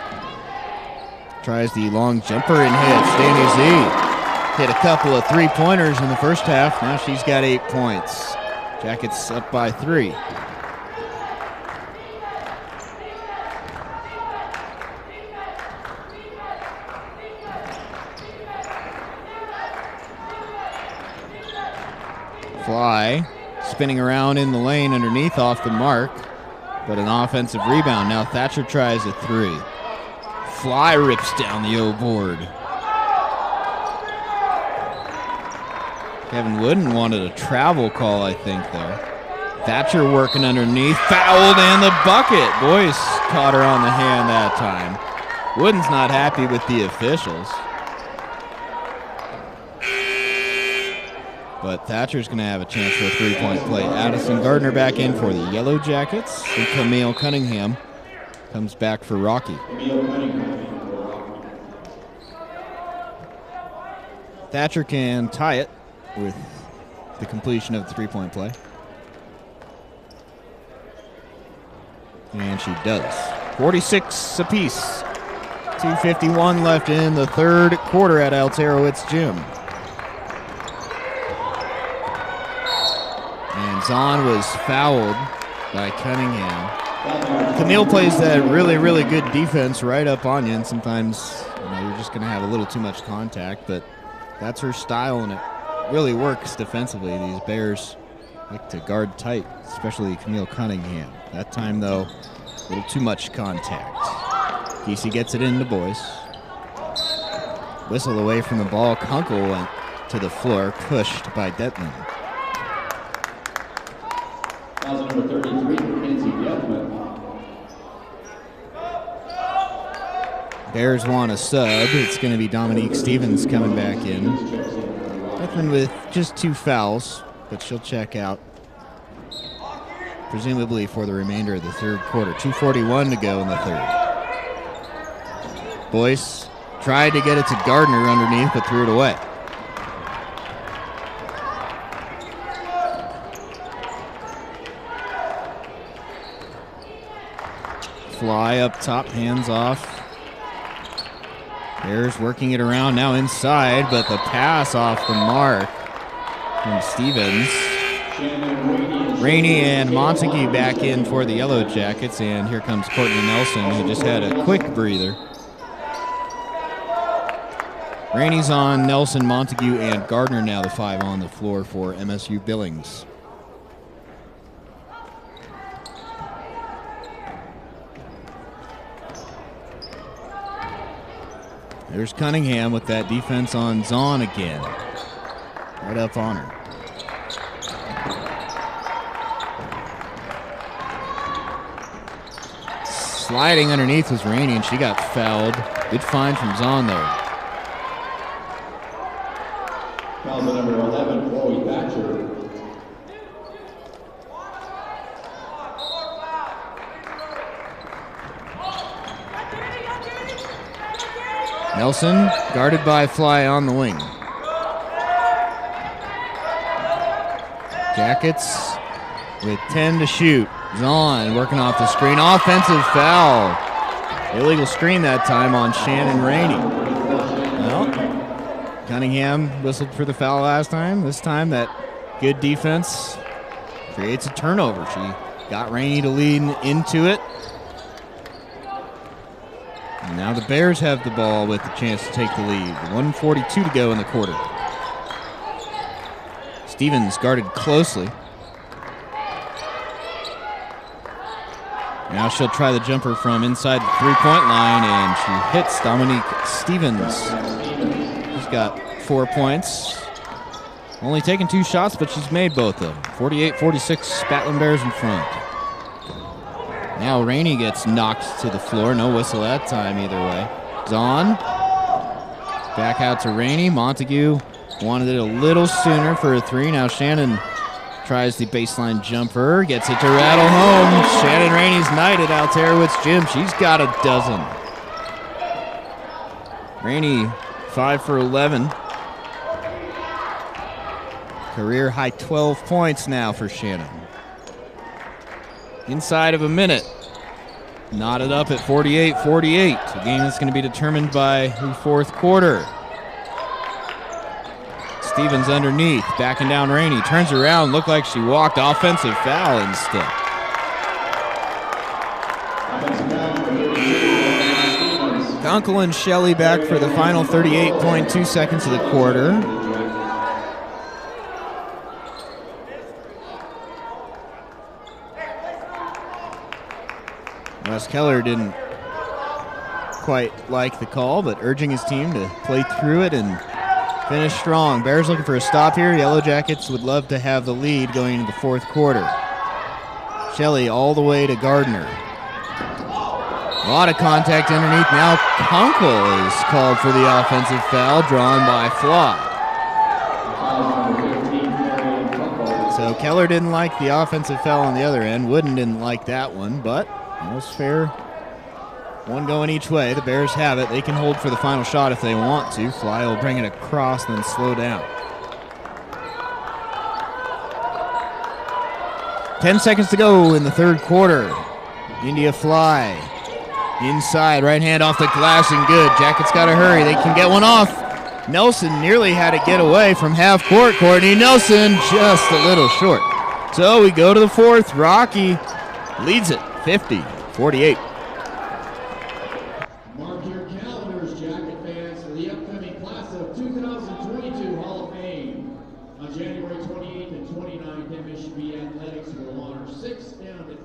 tries the long jumper and hits. Danny Z hit a couple of three-pointers in the first half. Now she's got 8 points. Jackets up by 3. Fly spinning around in the lane underneath off the mark, but an offensive rebound. Now Thatcher tries a 3. Fly rips down the O board. Kevin Wooden wanted a travel call, I think, there. Thatcher working underneath, fouled, and the bucket. Boyce caught her on the hand that time. Wooden's not happy with the officials. But Thatcher's going to have a chance for a three-point play. Addison Gardner back in for the Yellow Jackets. And Camille Cunningham comes back for Rocky. Thatcher can tie it with the completion of the three-point play. And she does. 46 apiece. 2:51 left in the third quarter at Alterowitz Gym. And Zahn was fouled by Cunningham. Camille plays that really, really good defense right up on you, and sometimes you're just going to have a little too much contact, but that's her style, and it really works defensively. These Bears like to guard tight, especially Camille Cunningham. That time, though, a little too much contact. Giese gets it into Boyce. Whistle away from the ball. Kunkel went to the floor, pushed by Detman. Number 33, Mackenzie Detman. Bears want a sub. It's going to be Dominique Stevens coming back in. Detman with just 2 fouls, but she'll check out presumably for the remainder of the third quarter. 2:41 to go in the third. Boyce tried to get it to Gardner underneath, but threw it away. Fly up top, hands off. Bears working it around now inside, but the pass off the mark from Stevens. Rainey and Montague back in for the Yellow Jackets, and here comes Courtney Nelson, who just had a quick breather. Rainey's on Nelson, Montague, and Gardner now the 5 on the floor for MSU Billings. There's Cunningham with that defense on Zahn again. Right up on her. Sliding underneath was Rainey, and she got fouled. Good find from Zahn, though. Foul number 11, Chloe Thatcher. Nelson guarded by Fly on the wing. Jackets with 10 to shoot. Zahn working off the screen. Offensive foul. Illegal screen that time on Shannon Rainey. Well, Cunningham whistled for the foul last time. This time that good defense creates a turnover. She got Rainey to lean into it. And now the Bears have the ball with the chance to take the lead. 1:42 to go in the quarter. Stevens guarded closely. Now she'll try the jumper from inside the three-point line, and she hits Dominique Stevens. She's got 4 points. Only taken 2 shots, but she's made both of them. 48-46, Spatland Bears in front. Now Rainey gets knocked to the floor. No whistle that time either way. Zahn. Back out to Rainey. Montague wanted it a little sooner for a 3. Now Shannon tries the baseline jumper. Gets it to rattle home. Shannon Rainey's night at Alterowitz Gym. She's got a dozen. Rainey 5 for 11. Career high 12 points now for Shannon. Inside of a minute. Knotted up at 48-48. A game that's going to be determined by the fourth quarter. Stevens underneath, backing down Rainey. Turns around, looked like she walked. Offensive foul instead. Kunkel and Shelley back for the final 38.2 seconds of the quarter. Wes Keller didn't quite like the call, but urging his team to play through it and finish strong. Bears looking for a stop here. Yellow Jackets would love to have the lead going into the fourth quarter. Shelley all the way to Gardner. A lot of contact underneath. Now Kunkel is called for the offensive foul drawn by Fly. So Keller didn't like the offensive foul on the other end. Wooden didn't like that one, but most fair. One going each way. The Bears have it. They can hold for the final shot if they want to. Fly will bring it across, then slow down. 10 seconds to go in the third quarter. India Fly. Inside, right hand off the glass and good. Jackets got to hurry. They can get one off. Nelson nearly had it get away from half court. Courtney Nelson just a little short. So we go to the fourth. Rocky leads it 50-48. Mark your calendars, Jacket fans, for the upcoming class of 2022 Hall of Fame. On January 28th and 29th, MSUB Athletics will honor 6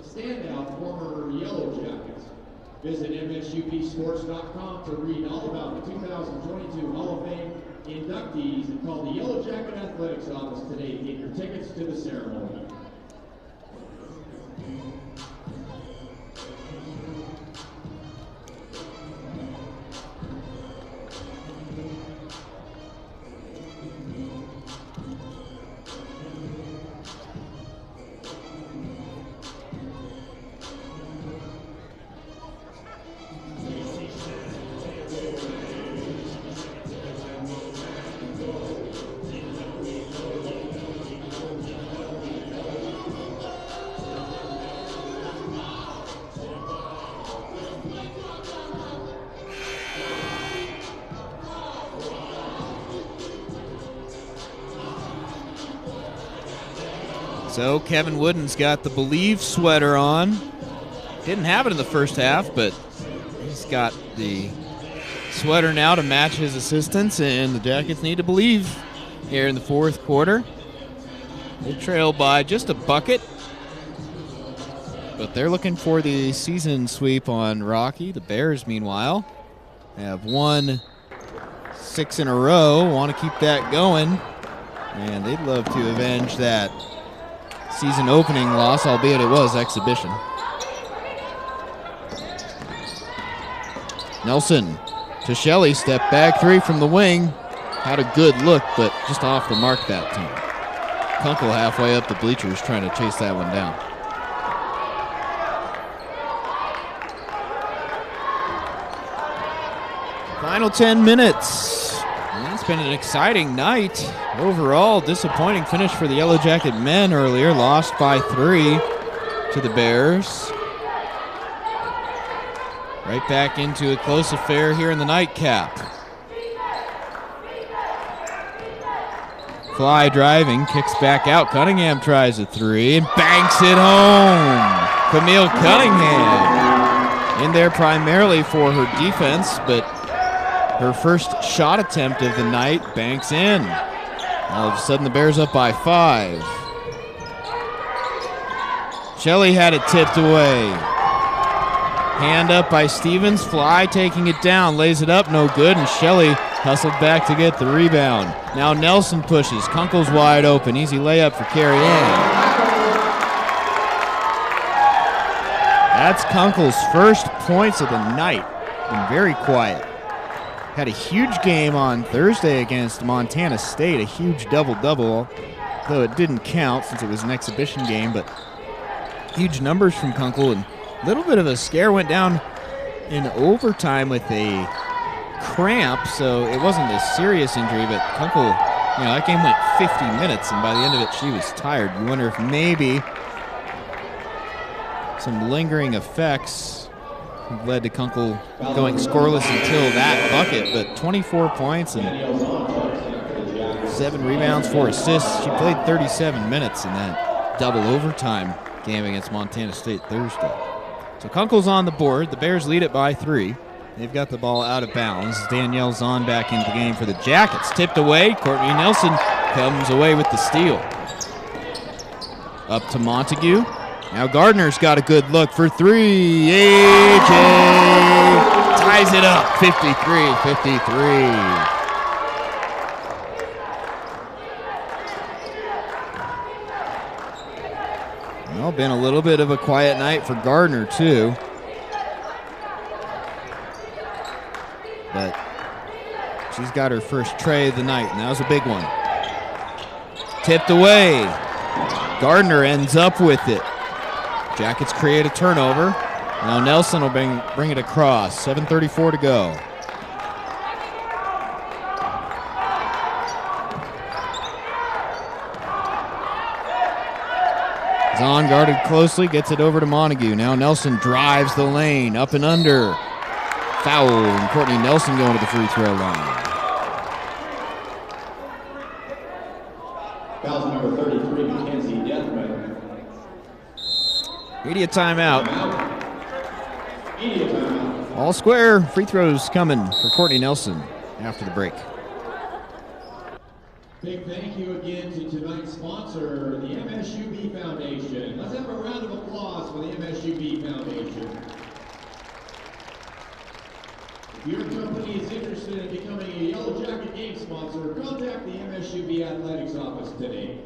standout former Yellow Jackets. Visit MSUBsports.com to read all about the 2022 Hall of Fame inductees and call the Yellow Jacket Athletics office today to get your tickets to the ceremony. So Kevin Wooden's got the Believe sweater on. Didn't have it in the first half, but he's got the sweater now to match his assistants, and the Jackets need to believe here in the fourth quarter. They trail by just a bucket, but they're looking for the season sweep on Rocky. The Bears, meanwhile, have won 6 in a row, want to keep that going. And they'd love to avenge that season opening loss, albeit it was exhibition. Nelson to Shelley, step back 3 from the wing. Had a good look, but just off the mark that time. Kunkel halfway up the bleachers trying to chase that one down. Final 10 minutes. And it's been an exciting night. Overall, disappointing finish for the Yellow Jacket men earlier. Lost by 3 to the Bears. Right back into a close affair here in the nightcap. Fly driving, kicks back out. Cunningham tries a 3 and banks it home. Camille Cunningham in there primarily for her defense, but her first shot attempt of the night banks in. All of a sudden the Bears up by 5. Shelley had it tipped away. Hand up by Stevens. Fly taking it down, lays it up, no good, and Shelley hustled back to get the rebound. Now Nelson pushes. Kunkel's wide open. Easy layup for Carrie Ann. That's Kunkel's first points of the night. Been very quiet. Had a huge game on Thursday against Montana State, a huge double-double, though it didn't count since it was an exhibition game, but huge numbers from Kunkel, and a little bit of a scare. Went down in overtime with a cramp, so it wasn't a serious injury, but Kunkel, that game went 50 minutes, and by the end of it, she was tired. You wonder if maybe some lingering effects led to Kunkel going scoreless until that bucket, but 24 points and 7 rebounds, 4 assists. She played 37 minutes in that double overtime game against Montana State Thursday. So Kunkel's on the board. The Bears lead it by 3. They've got the ball out of bounds. Danielle Zahn back into the game for the Jackets. Tipped away. Courtney Nelson comes away with the steal. Up to Montague. Now Gardner's got a good look for 3. AJ ties it up, 53-53. Well, been a little bit of a quiet night for Gardner too. But she's got her first tray of the night, and that was a big one. Tipped away. Gardner ends up with it. Jackets create a turnover. Now Nelson will bring it across. 7:34 to go. Zahn guarded closely, gets it over to Montague. Now Nelson drives the lane, up and under. Foul, and Courtney Nelson going to the free throw line. Foul number 33, Mackenzie Deathman. Media timeout. Media timeout. All square. Free throws coming for Courtney Nelson after the break. Big thank you again to tonight's sponsor, the MSUB Foundation. Let's have a round of applause for the MSUB Foundation. If your company is interested in becoming a Yellow Jacket game sponsor, contact the MSUB Athletics office today.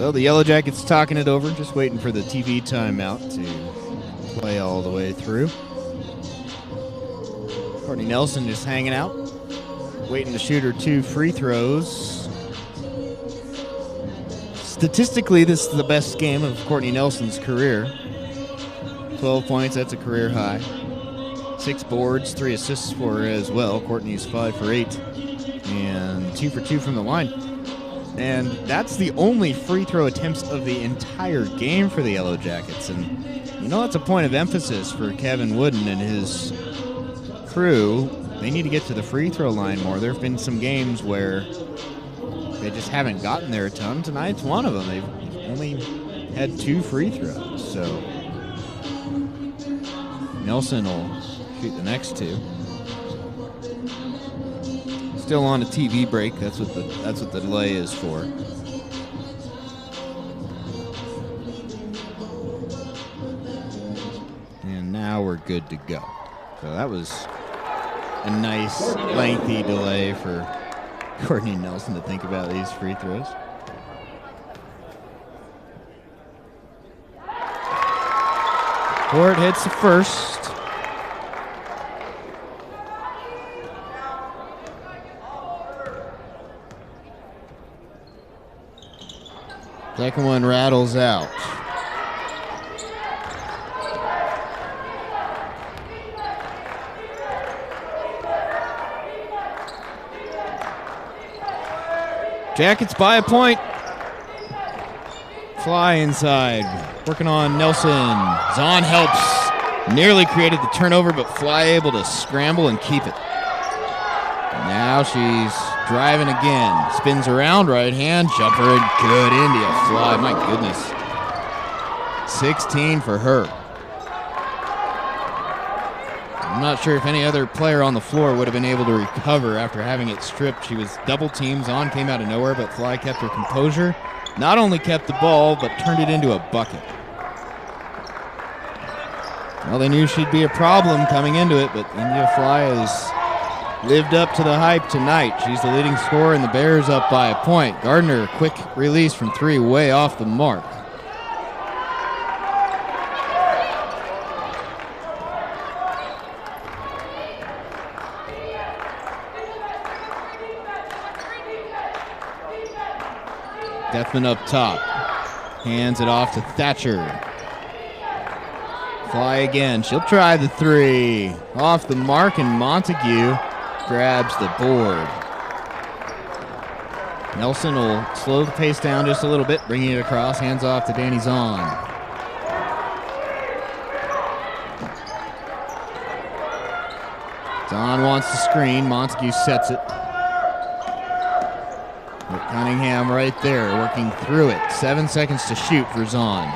So the Yellow Jackets talking it over, just waiting for the TV timeout to play all the way through. Courtney Nelson just hanging out, waiting to shoot her 2 free throws. Statistically, this is the best game of Courtney Nelson's career. 12 points, that's a career high. 6 boards, 3 assists for her as well. Courtney's 5 for 8 and 2 for 2 from the line. And that's the only free throw attempts of the entire game for the Yellow Jackets. And you know, that's a point of emphasis for Kevin Wooden and his crew. They need to get to the free throw line more. There have been some games where they just haven't gotten there a ton. Tonight's one of them. They've only had 2 free throws. So Nelson will shoot the next 2. Still on a TV break. That's what the delay is for. And now we're good to go. So that was a nice lengthy delay for Courtney Nelson to think about these free throws. Court hits the first. Second one rattles out. Jackets by a point. Fly inside. Working on Nelson. Zahn helps. Nearly created the turnover, but Fly able to scramble and keep it. Now she's driving again. Spins around, right hand, jumper, and good India. Fly, my goodness. 16 for her. I'm not sure if any other player on the floor would have been able to recover after having it stripped. She was double teamed. Zahn came out of nowhere, but Fly kept her composure. Not only kept the ball, but turned it into a bucket. Well, they knew she'd be a problem coming into it, but India Fly has lived up to the hype tonight. She's the leading scorer, and the Bears up by a point. Gardner, quick release from 3, way off the mark. Deathman up top. Hands it off to Thatcher. Fly again. She'll try the 3. Off the mark, and Montague grabs the board. Nelson will slow the pace down just a little bit, bringing it across. Hands off to Danny Zahn. Zahn wants the screen. Montague sets it. But Cunningham right there, working through it. 7 seconds to shoot for Zahn.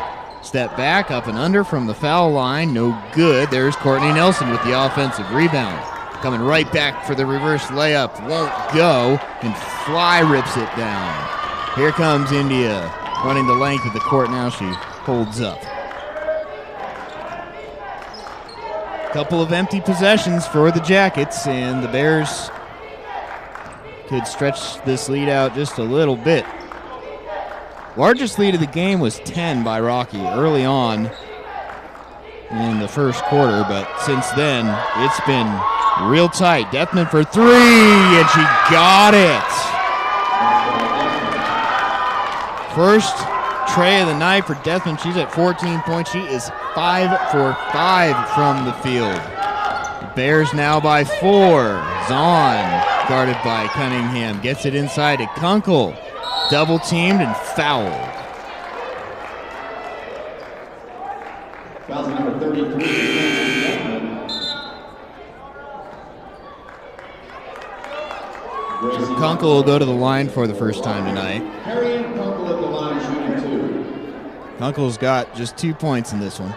Step back, up and under from the foul line. No good. There's Courtney Nelson with the offensive rebound. Coming right back for the reverse layup. Won't go, and Fly rips it down. Here comes India, running the length of the court. Now she holds up. Couple of empty possessions for the Jackets, and the Bears could stretch this lead out just a little bit. Largest lead of the game was 10 by Rocky early on in the first quarter, but since then, it's been real tight. Deathman for 3, and she got it. First tray of the night for Deathman. She's at 14 points. She is 5 for 5 from the field. The Bears now by 4. Zahn, guarded by Cunningham, gets it inside to Kunkel. Double teamed and fouled. Foul number 33. Kunkel will go to the line for the first time tonight. Harry Kunkel at the line, shooting 2. Kunkel's got just 2 points in this one.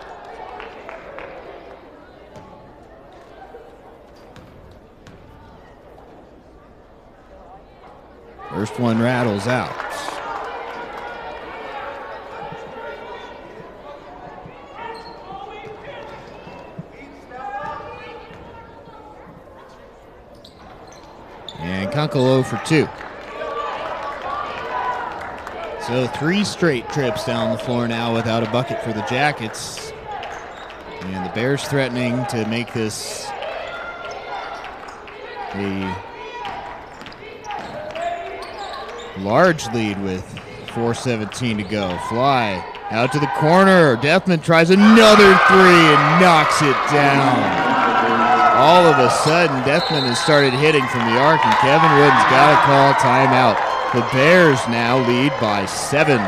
First one rattles out. And Kunkel 0 for 2. So 3 straight trips down the floor now without a bucket for the Jackets. And the Bears threatening to make this a large lead with 4:17 to go. Fly out to the corner. Deathman tries another 3 and knocks it down. All of a sudden, Deathman has started hitting from the arc, and Kevin Wooden's got to call timeout. The Bears now lead by 7.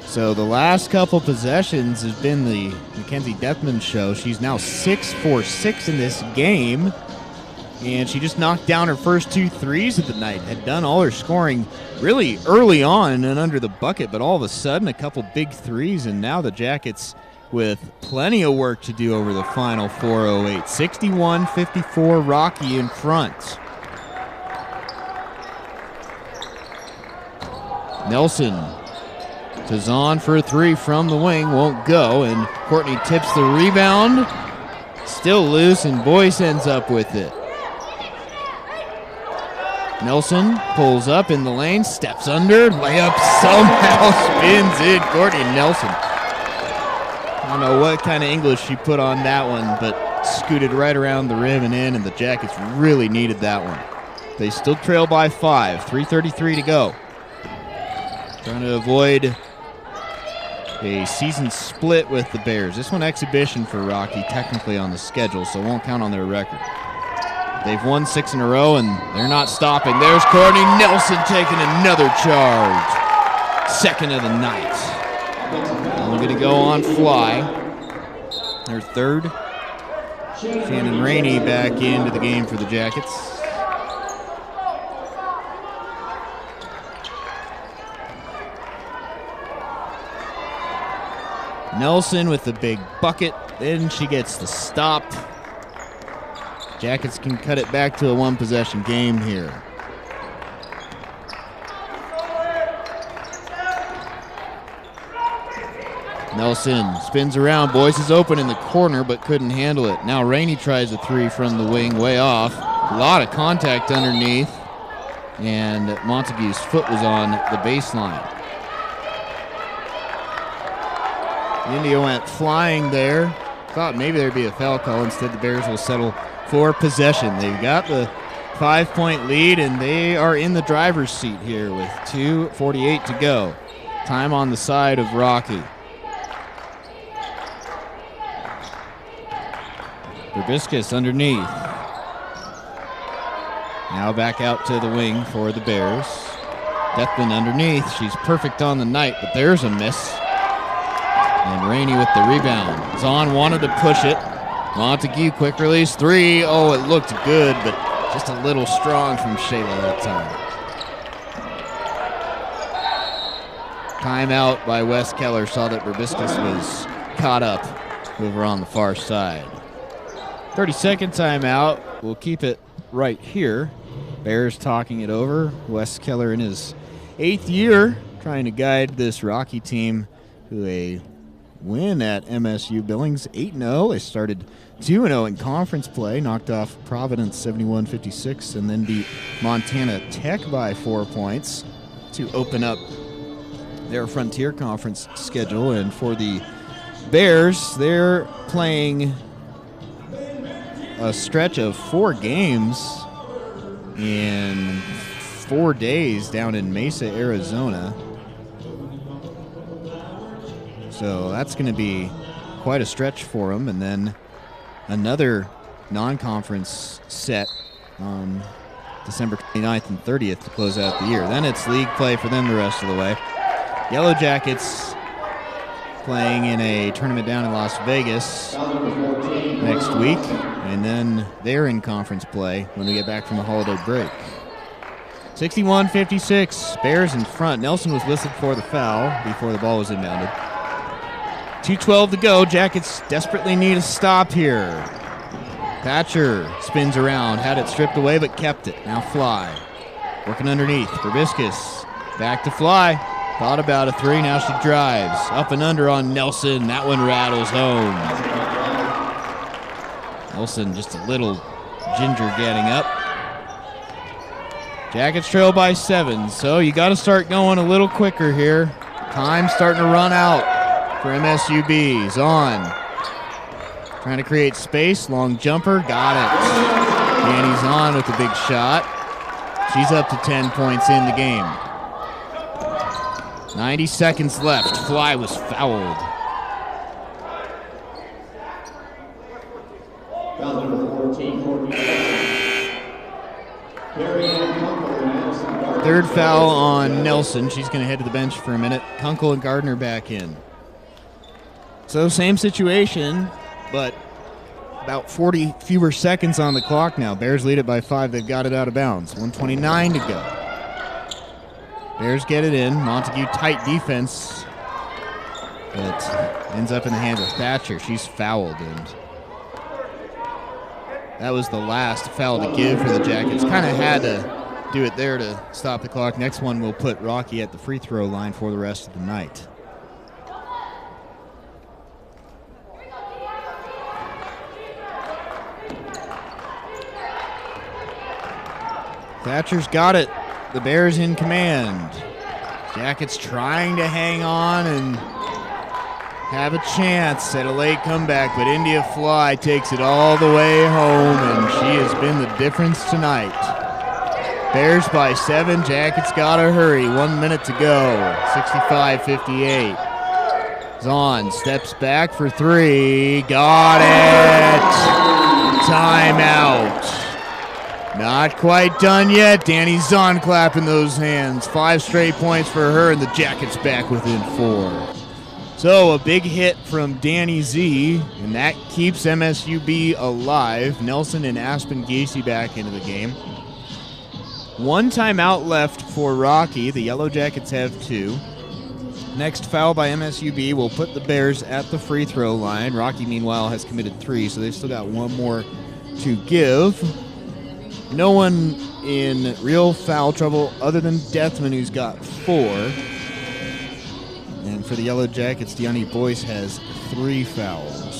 So the last couple possessions has been the Mackenzie Deathman show. She's now 6 for 6 in this game, and she just knocked down her first 2 threes of the night. Had done all her scoring really early on and under the bucket, but all of a sudden a couple big threes, and now the Jackets with plenty of work to do over the final 4:08. 61-54, Rocky in front. Nelson to Zahn for a 3 from the wing, won't go, and Courtney tips the rebound. Still loose, and Boyce ends up with it. Nelson pulls up in the lane, steps under, layup somehow spins in. Courtney Nelson. I don't know what kind of English she put on that one, but scooted right around the rim and in, and the Jackets really needed that one. They still trail by 5, 3:33 to go. Trying to avoid a season split with the Bears. This one exhibition for Rocky, technically on the schedule, so won't count on their record. They've won 6 in a row, and they're not stopping. There's Courtney Nelson taking another charge. Second of the night. Only going to go on Fly. Their third. Shannon Rainey back into the game for the Jackets. Nelson with the big bucket. Then she gets the stop. Jackets can cut it back to a 1-possession game here. Nelson spins around. Boyce is open in the corner, but couldn't handle it. Now Rainey tries a 3 from the wing, way off. A lot of contact underneath, and Montague's foot was on the baseline. India went flying there. Thought maybe there'd be a foul call. Instead, the Bears will settle for possession. They've got the 5-point lead, and they are in the driver's seat here with 2:48 to go. Time on the side of Rocky. Berbiscus underneath. Now back out to the wing for the Bears. Deathman underneath. She's perfect on the night, but there's a miss. And Rainey with the rebound. Zahn wanted to push it. Montague, quick release 3. Oh, it looked good, but just a little strong from Shayla that time. Timeout by Wes Keller. Saw that Berbiscus was caught up over on the far side. 30-second timeout. We'll keep it right here. Bears talking it over. Wes Keller in his 8th year trying to guide this Rocky team to a win at MSU Billings, 8-0. They started 2-0 in conference play, knocked off Providence 71-56, and then beat Montana Tech by 4 points to open up their Frontier Conference schedule. And for the Bears, they're playing a stretch of 4 games in 4 days down in Mesa, Arizona. So that's going to be quite a stretch for them. And then another non-conference set on December 29th and 30th to close out the year. Then it's league play for them the rest of the way. Yellow Jackets playing in a tournament down in Las Vegas next week, and then they're in conference play when we get back from the holiday break. 61-56, Bears in front. Nelson was listed for the foul before the ball was inbounded. 2:12 to go. Jackets desperately need a stop here. Thatcher spins around, had it stripped away, but kept it. Now Fly working underneath. Probiscus back to Fly. Thought about a three, now she drives. Up and under on Nelson. That one rattles home. Nelson just a little ginger getting up. Jackets trail by 7, so you got to start going a little quicker here. Time starting to run out for MSUB. Zahn trying to create space. Long jumper, got it. Danny Zahn with the big shot. She's up to 10 points in the game. 90 seconds left. Fly was fouled. Foul number 14, Third foul on Nelson. She's going to head to the bench for a minute. Kunkel and Gardner back in. So same situation, but about 40 fewer seconds on the clock now. Bears lead it by 5. They've got it out of bounds. 1:29 to go. Bears get it in. Montague tight defense, but ends up in the hands of Thatcher. She's fouled, and that was the last foul to give for the Jackets. Kind of had to do it there to stop the clock. Next one will put Rocky at the free throw line for the rest of the night. Thatcher's got it. The Bears in command. Jackets trying to hang on and have a chance at a late comeback, but India Fly takes it all the way home, and she has been the difference tonight. Bears by 7. Jackets gotta hurry. 1 minute to go. 65-58. Zahn steps back for 3. Got it. Timeout. Not quite done yet. Danny Zahn clapping those hands. 5 straight points for her, and the Jackets back within 4. So a big hit from Danny Z, and that keeps MSUB alive. Nelson and Aspen Gacy back into the game. 1 timeout left for Rocky. The Yellow Jackets have 2. Next foul by MSUB will put the Bears at the free throw line. Rocky, meanwhile, has committed 3, so they've still got 1 more to give. No one in real foul trouble other than Deathman, who's got 4. And for the Yellow Jackets, Deani Boyce has 3 fouls.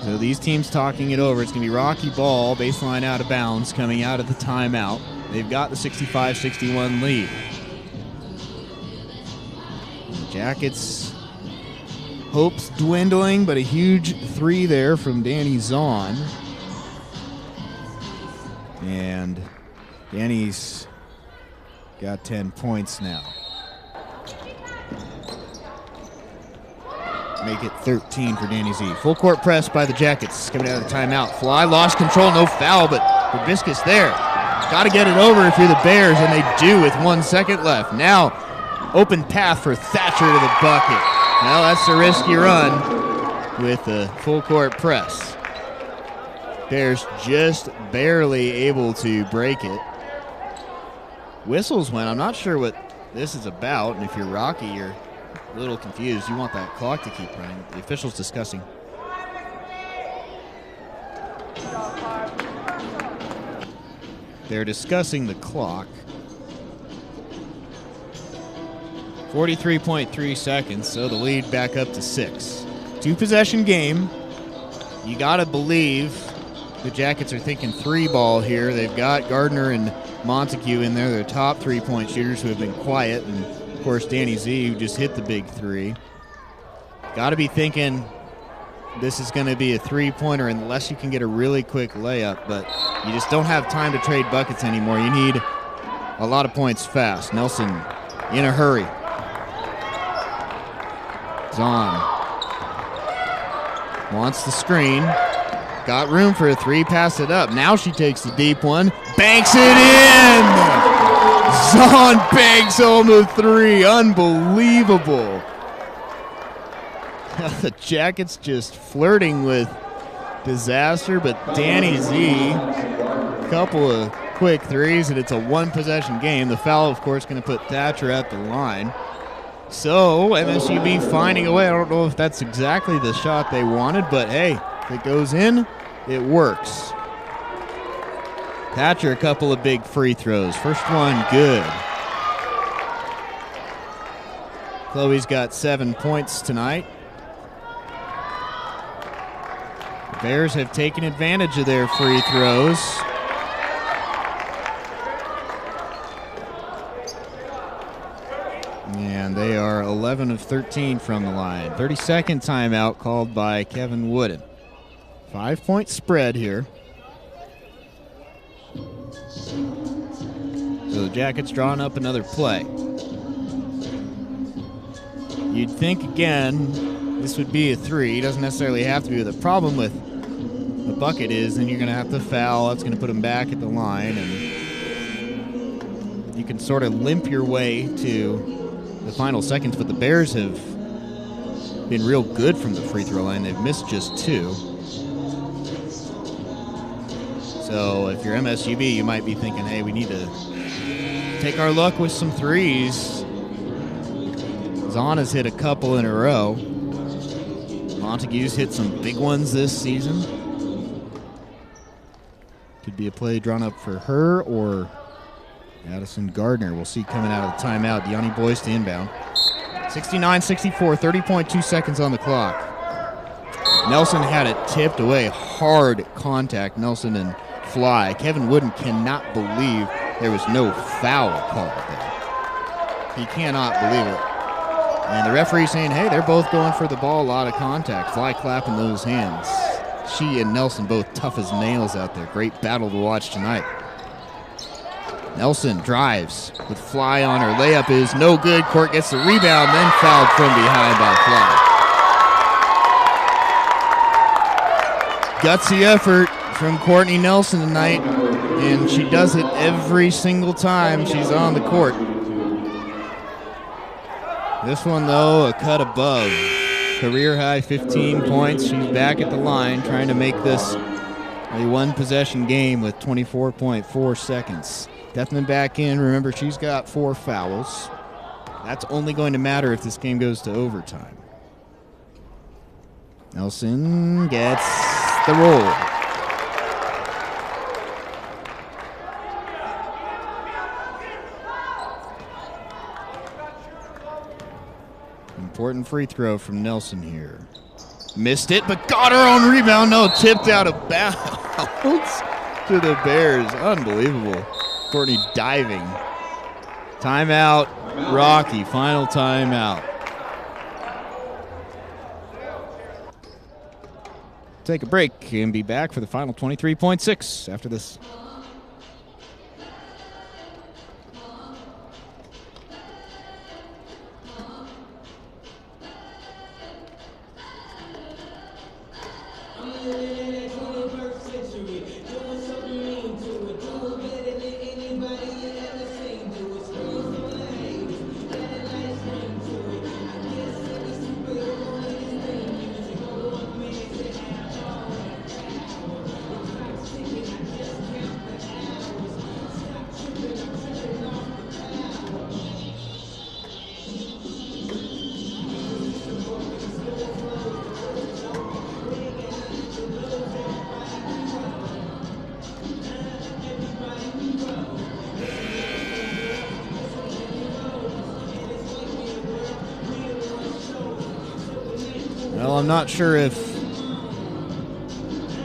So these teams talking it over. It's going to be Rocky ball, baseline out of bounds, coming out of the timeout. They've got the 65-61 lead. The Jackets' hopes dwindling, but a huge 3 there from Danny Zahn. And Danny's got 10 points now. Make it 13 for Danny Z. Full court press by the Jackets. Coming out of the timeout. Fly lost control, no foul, but Probiscus there. Got to get it over if you're the Bears, and they do with 1 second left. Now, open path for Thatcher to the bucket. Well, that's a risky run with the full court press. Bears just barely able to break it. Whistles went. I'm not sure what this is about, and if you're Rocky, you're a little confused. You want that clock to keep running. The official's discussing. They're discussing the clock. 43.3 seconds, so the lead back up to 6. 2-possession game. You got to believe the Jackets are thinking 3 ball here. They've got Gardner and Montague in there. They're top 3-point shooters who have been quiet. And, of course, Danny Z, who just hit the big 3. Got to be thinking this is going to be a three-pointer unless you can get a really quick layup, but you just don't have time to trade buckets anymore. You need a lot of points fast. Nelson in a hurry. Zahn wants the screen. Got room for a three, pass it up. Now she takes the deep one, banks it in! Zahn banks home a three, unbelievable. The Jackets just flirting with disaster, but Danny Z, a couple of quick threes, and it's a one-possession game. The foul, of course, going to put Thatcher at the line. So MSUB finding a way. I don't know if that's exactly the shot they wanted, but hey, if it goes in, it works. Thatcher, a couple of big free throws. First one, good. Chloe's got 7 points tonight. The Bears have taken advantage of their free throws. And they are 11 of 13 from the line. 32nd timeout called by Kevin Wooden. 5-point spread here. So the Jackets drawing up another play. You'd think, again, this would be a three. It doesn't necessarily have to be. The problem with the bucket is then you're going to have to foul. That's going to put them back at the line. And you can sort of limp your way to the final seconds, but the Bears have been real good from the free throw line. They've missed just 2. So if you're MSUB, you might be thinking, hey, we need to take our luck with some threes. Zahn has hit a couple in a row. Montague's hit some big ones this season. Could be a play drawn up for her or Addison Gardner. We'll see coming out of the timeout. Deani Boyce to inbound. 69-64, 30.2 seconds on the clock. Nelson had it tipped away. Hard contact, Nelson and Fly. Kevin Wooden cannot believe there was no foul called there. He cannot believe it. And the referee saying, hey, they're both going for the ball, a lot of contact. Fly clapping those hands. She and Nelson both tough as nails out there. Great battle to watch tonight. Nelson drives with Fly on her. Layup is no good. Court gets the rebound, then fouled from behind by Fly. Gutsy effort from Courtney Nelson tonight, and she does it every single time she's on the court. This one, though, a cut above. Career high 15 points. She's back at the line trying to make this a one-possession game with 24.4 seconds. Deathman back in. Remember, she's got 4 fouls. That's only going to matter if this game goes to overtime. Nelson gets the roll. Important free throw from Nelson here. Missed it, but got her own rebound. No, tipped out of bounds to the Bears. Unbelievable. Courtney diving. Timeout, Rocky. Final timeout. Take a break and be back for the final 23.6 after this. Well, I'm not sure if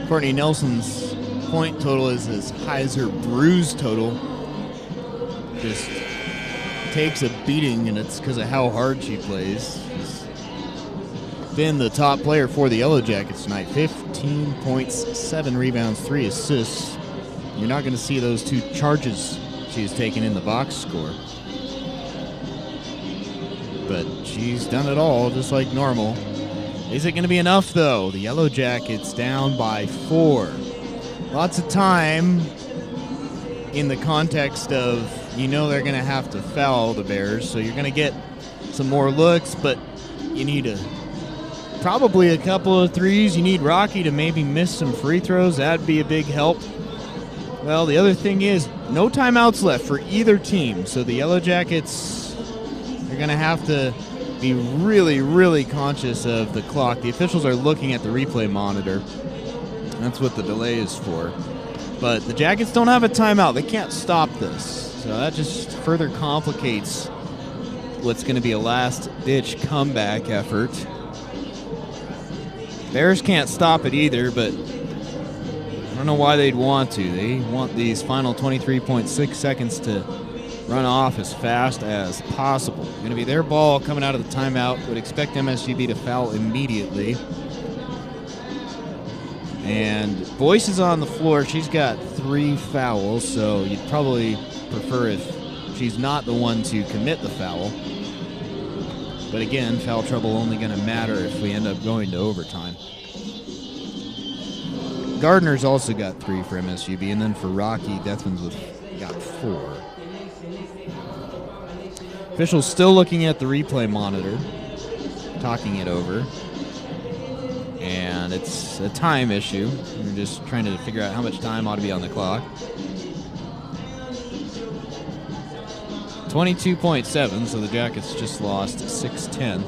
Courtney Nelson's point total is as high as her bruise total. Just takes a beating, and it's because of how hard she plays. been the top player for the Yellow Jackets tonight. 15 points, 7 rebounds, 3 assists. You're not going to see those 2 charges she's taken in the box score. But she's done it all just like normal. Is it going to be enough, though? The Yellow Jackets down by 4. Lots of time in the context of, you know, they're going to have to foul the Bears, so you're going to get some more looks, but you need probably a couple of threes. You need Rocky to maybe miss some free throws. That'd be a big help. Well, the other thing is, no timeouts left for either team, so the Yellow Jackets are going to have to be really, really conscious of the clock. The officials are looking at the replay monitor. That's what the delay is for. But the Jackets don't have a timeout. They can't stop this. So that just further complicates what's going to be a last-ditch comeback effort. Bears can't stop it either, but I don't know why they'd want to. They want these final 23.6 seconds to run off as fast as possible. Going to be their ball coming out of the timeout. Would expect MSUB to foul immediately. And Boyce is on the floor. She's got 3 fouls, so you'd probably prefer if she's not the one to commit the foul. But again, foul trouble only going to matter if we end up going to overtime. Gardner's also got 3 for MSUB, and then for Rocky, Deathman's got 4. Officials still looking at the replay monitor, talking it over. And it's a time issue. We're just trying to figure out how much time ought to be on the clock. 22.7, so the Jackets just lost 6/10.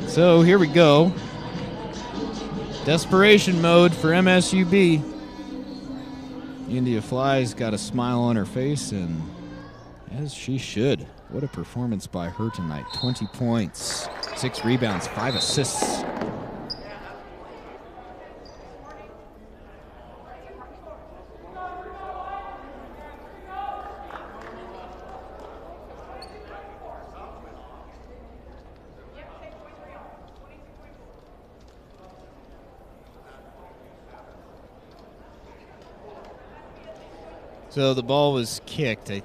So here we go. Desperation mode for MSUB. India Fly's got a smile on her face, and as she should. What a performance by her tonight. 20 points, 6 rebounds, 5 assists. So the ball was kicked. They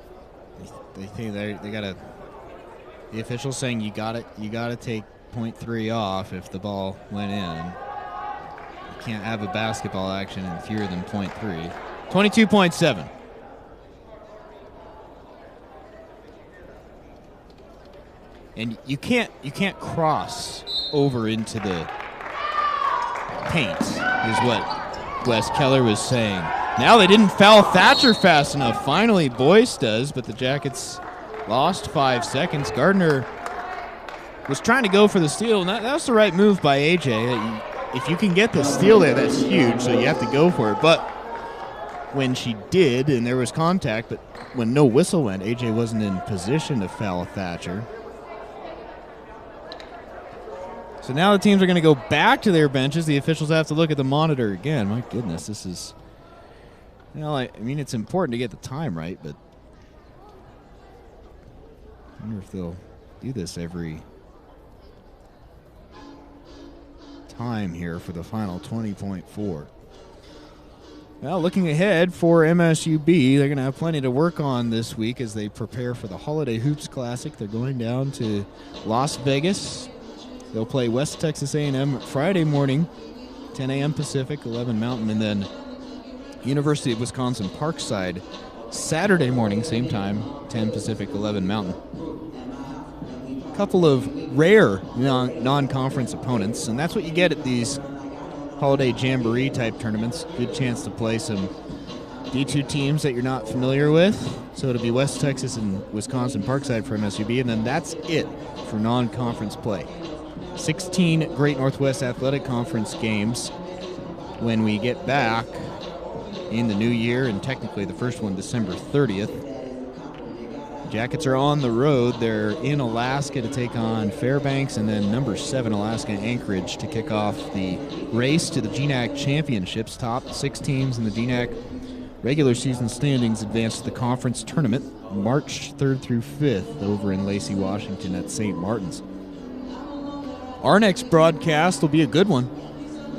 think they gotta. The official's saying you gotta take 0.3 off if the ball went in. You can't have a basketball action in fewer than 0.3. 22.7. And you can't cross over into the paint, is what Wes Keller was saying. Now they didn't foul Thatcher fast enough. Finally, Boyce does, but the Jackets lost 5 seconds. Gardner was trying to go for the steal, and that was the right move by AJ. If you can get the steal there, that's huge, so you have to go for it. But when she did, and there was contact, but when no whistle went, AJ wasn't in position to foul Thatcher. So now the teams are going to go back to their benches. The officials have to look at the monitor again. My goodness, this is... You know, I mean, it's important to get the time right, but I wonder if they'll do this every time here for the final 20.4. Well, looking ahead for MSUB, they're going to have plenty to work on this week as they prepare for the Holiday Hoops Classic. They're going down to Las Vegas. They'll play West Texas A&M Friday morning, 10 a.m. Pacific, 11 Mountain, and then University of Wisconsin Parkside Saturday morning, same time, 10 Pacific, 11 Mountain. A couple of rare non-conference opponents, and that's what you get at these holiday jamboree type tournaments. Good chance to play some D2 teams that you're not familiar with. So it'll be West Texas and Wisconsin Parkside for MSUB, and then that's it for non-conference play. 16 Great Northwest Athletic Conference games when we get back in the new year, and technically the first one December 30th. Jackets are on the road. They're in Alaska to take on Fairbanks, and then number 7 Alaska Anchorage to kick off the race to the GNAC championships. Top 6 teams in the GNAC Regular season standings advance to the conference tournament March 3rd through 5th over in Lacey, Washington at St. Martin's. Our next broadcast will be a good one.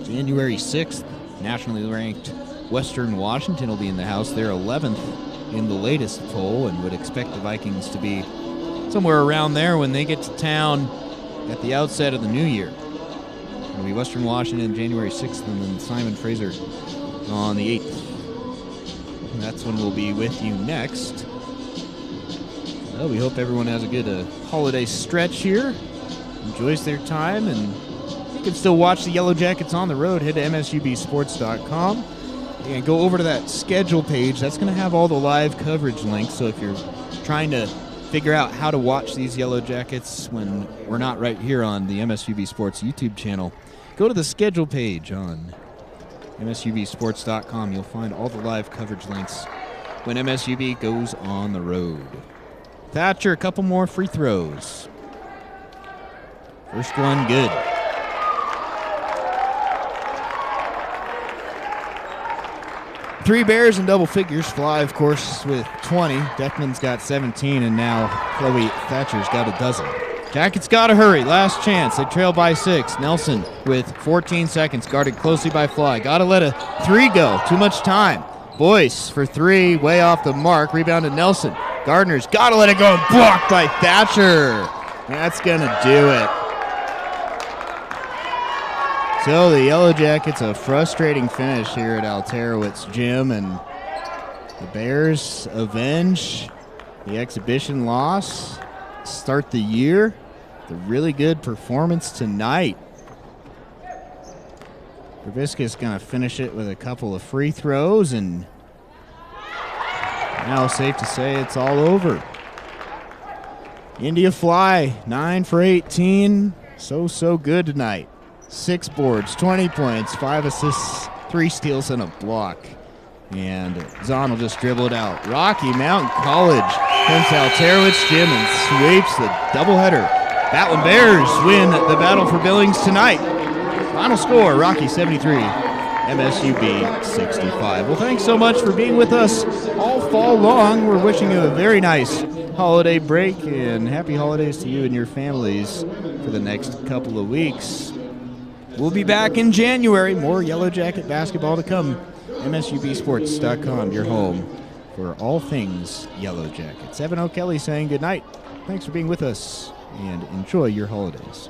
January 6th, nationally ranked Western Washington will be in the house. They're 11th in the latest poll and would expect the Vikings to be somewhere around there when they get to town at the outset of the new year. It'll be Western Washington January 6th and then Simon Fraser on the 8th. And that's when we'll be with you next. Well, we hope everyone has a good holiday stretch here, enjoys their time, and you can still watch the Yellow Jackets on the road. Head to MSUBsports.com and go over to that schedule page. That's going to have all the live coverage links, so if you're trying to figure out how to watch these Yellow Jackets when we're not right here on the MSUB Sports YouTube channel, go to the schedule page on MSUBsports.com. You'll find all the live coverage links when MSUB goes on the road. Thatcher, a couple more free throws. First one, good. Three Bears in double figures. Fly, of course, with 20. Deckman's got 17, and now Chloe Thatcher's got a dozen. Jackets got to hurry. Last chance. They trail by 6. Nelson with 14 seconds, guarded closely by Fly. Got to let a 3 go. Too much time. Boyce for 3, way off the mark. Rebound to Nelson. Gardner's got to let it go. Blocked by Thatcher. That's going to do it. So the Yellow Jackets, a frustrating finish here at Alterowitz Gym, and the Bears avenge the exhibition loss, start the year with a really good performance tonight. Verbiscus going to finish it with a couple of free throws, and now safe to say it's all over. India Fly, 9 for 18, so good tonight. 6 boards, 20 points, 5 assists, 3 steals, and a block. And Zahn will just dribble it out. Rocky Mountain College comes to Alterowitz Gym and sweeps the doubleheader. Battling Bears win the battle for Billings tonight. Final score, Rocky 73, MSUB 65. Well, thanks so much for being with us all fall long. We're wishing you a very nice holiday break, and happy holidays to you and your families for the next couple of weeks. We'll be back in January. More Yellow Jacket basketball to come. MSUBsports.com, your home for all things Yellow Jackets. Evan O'Kelly saying good night. Thanks for being with us, and enjoy your holidays.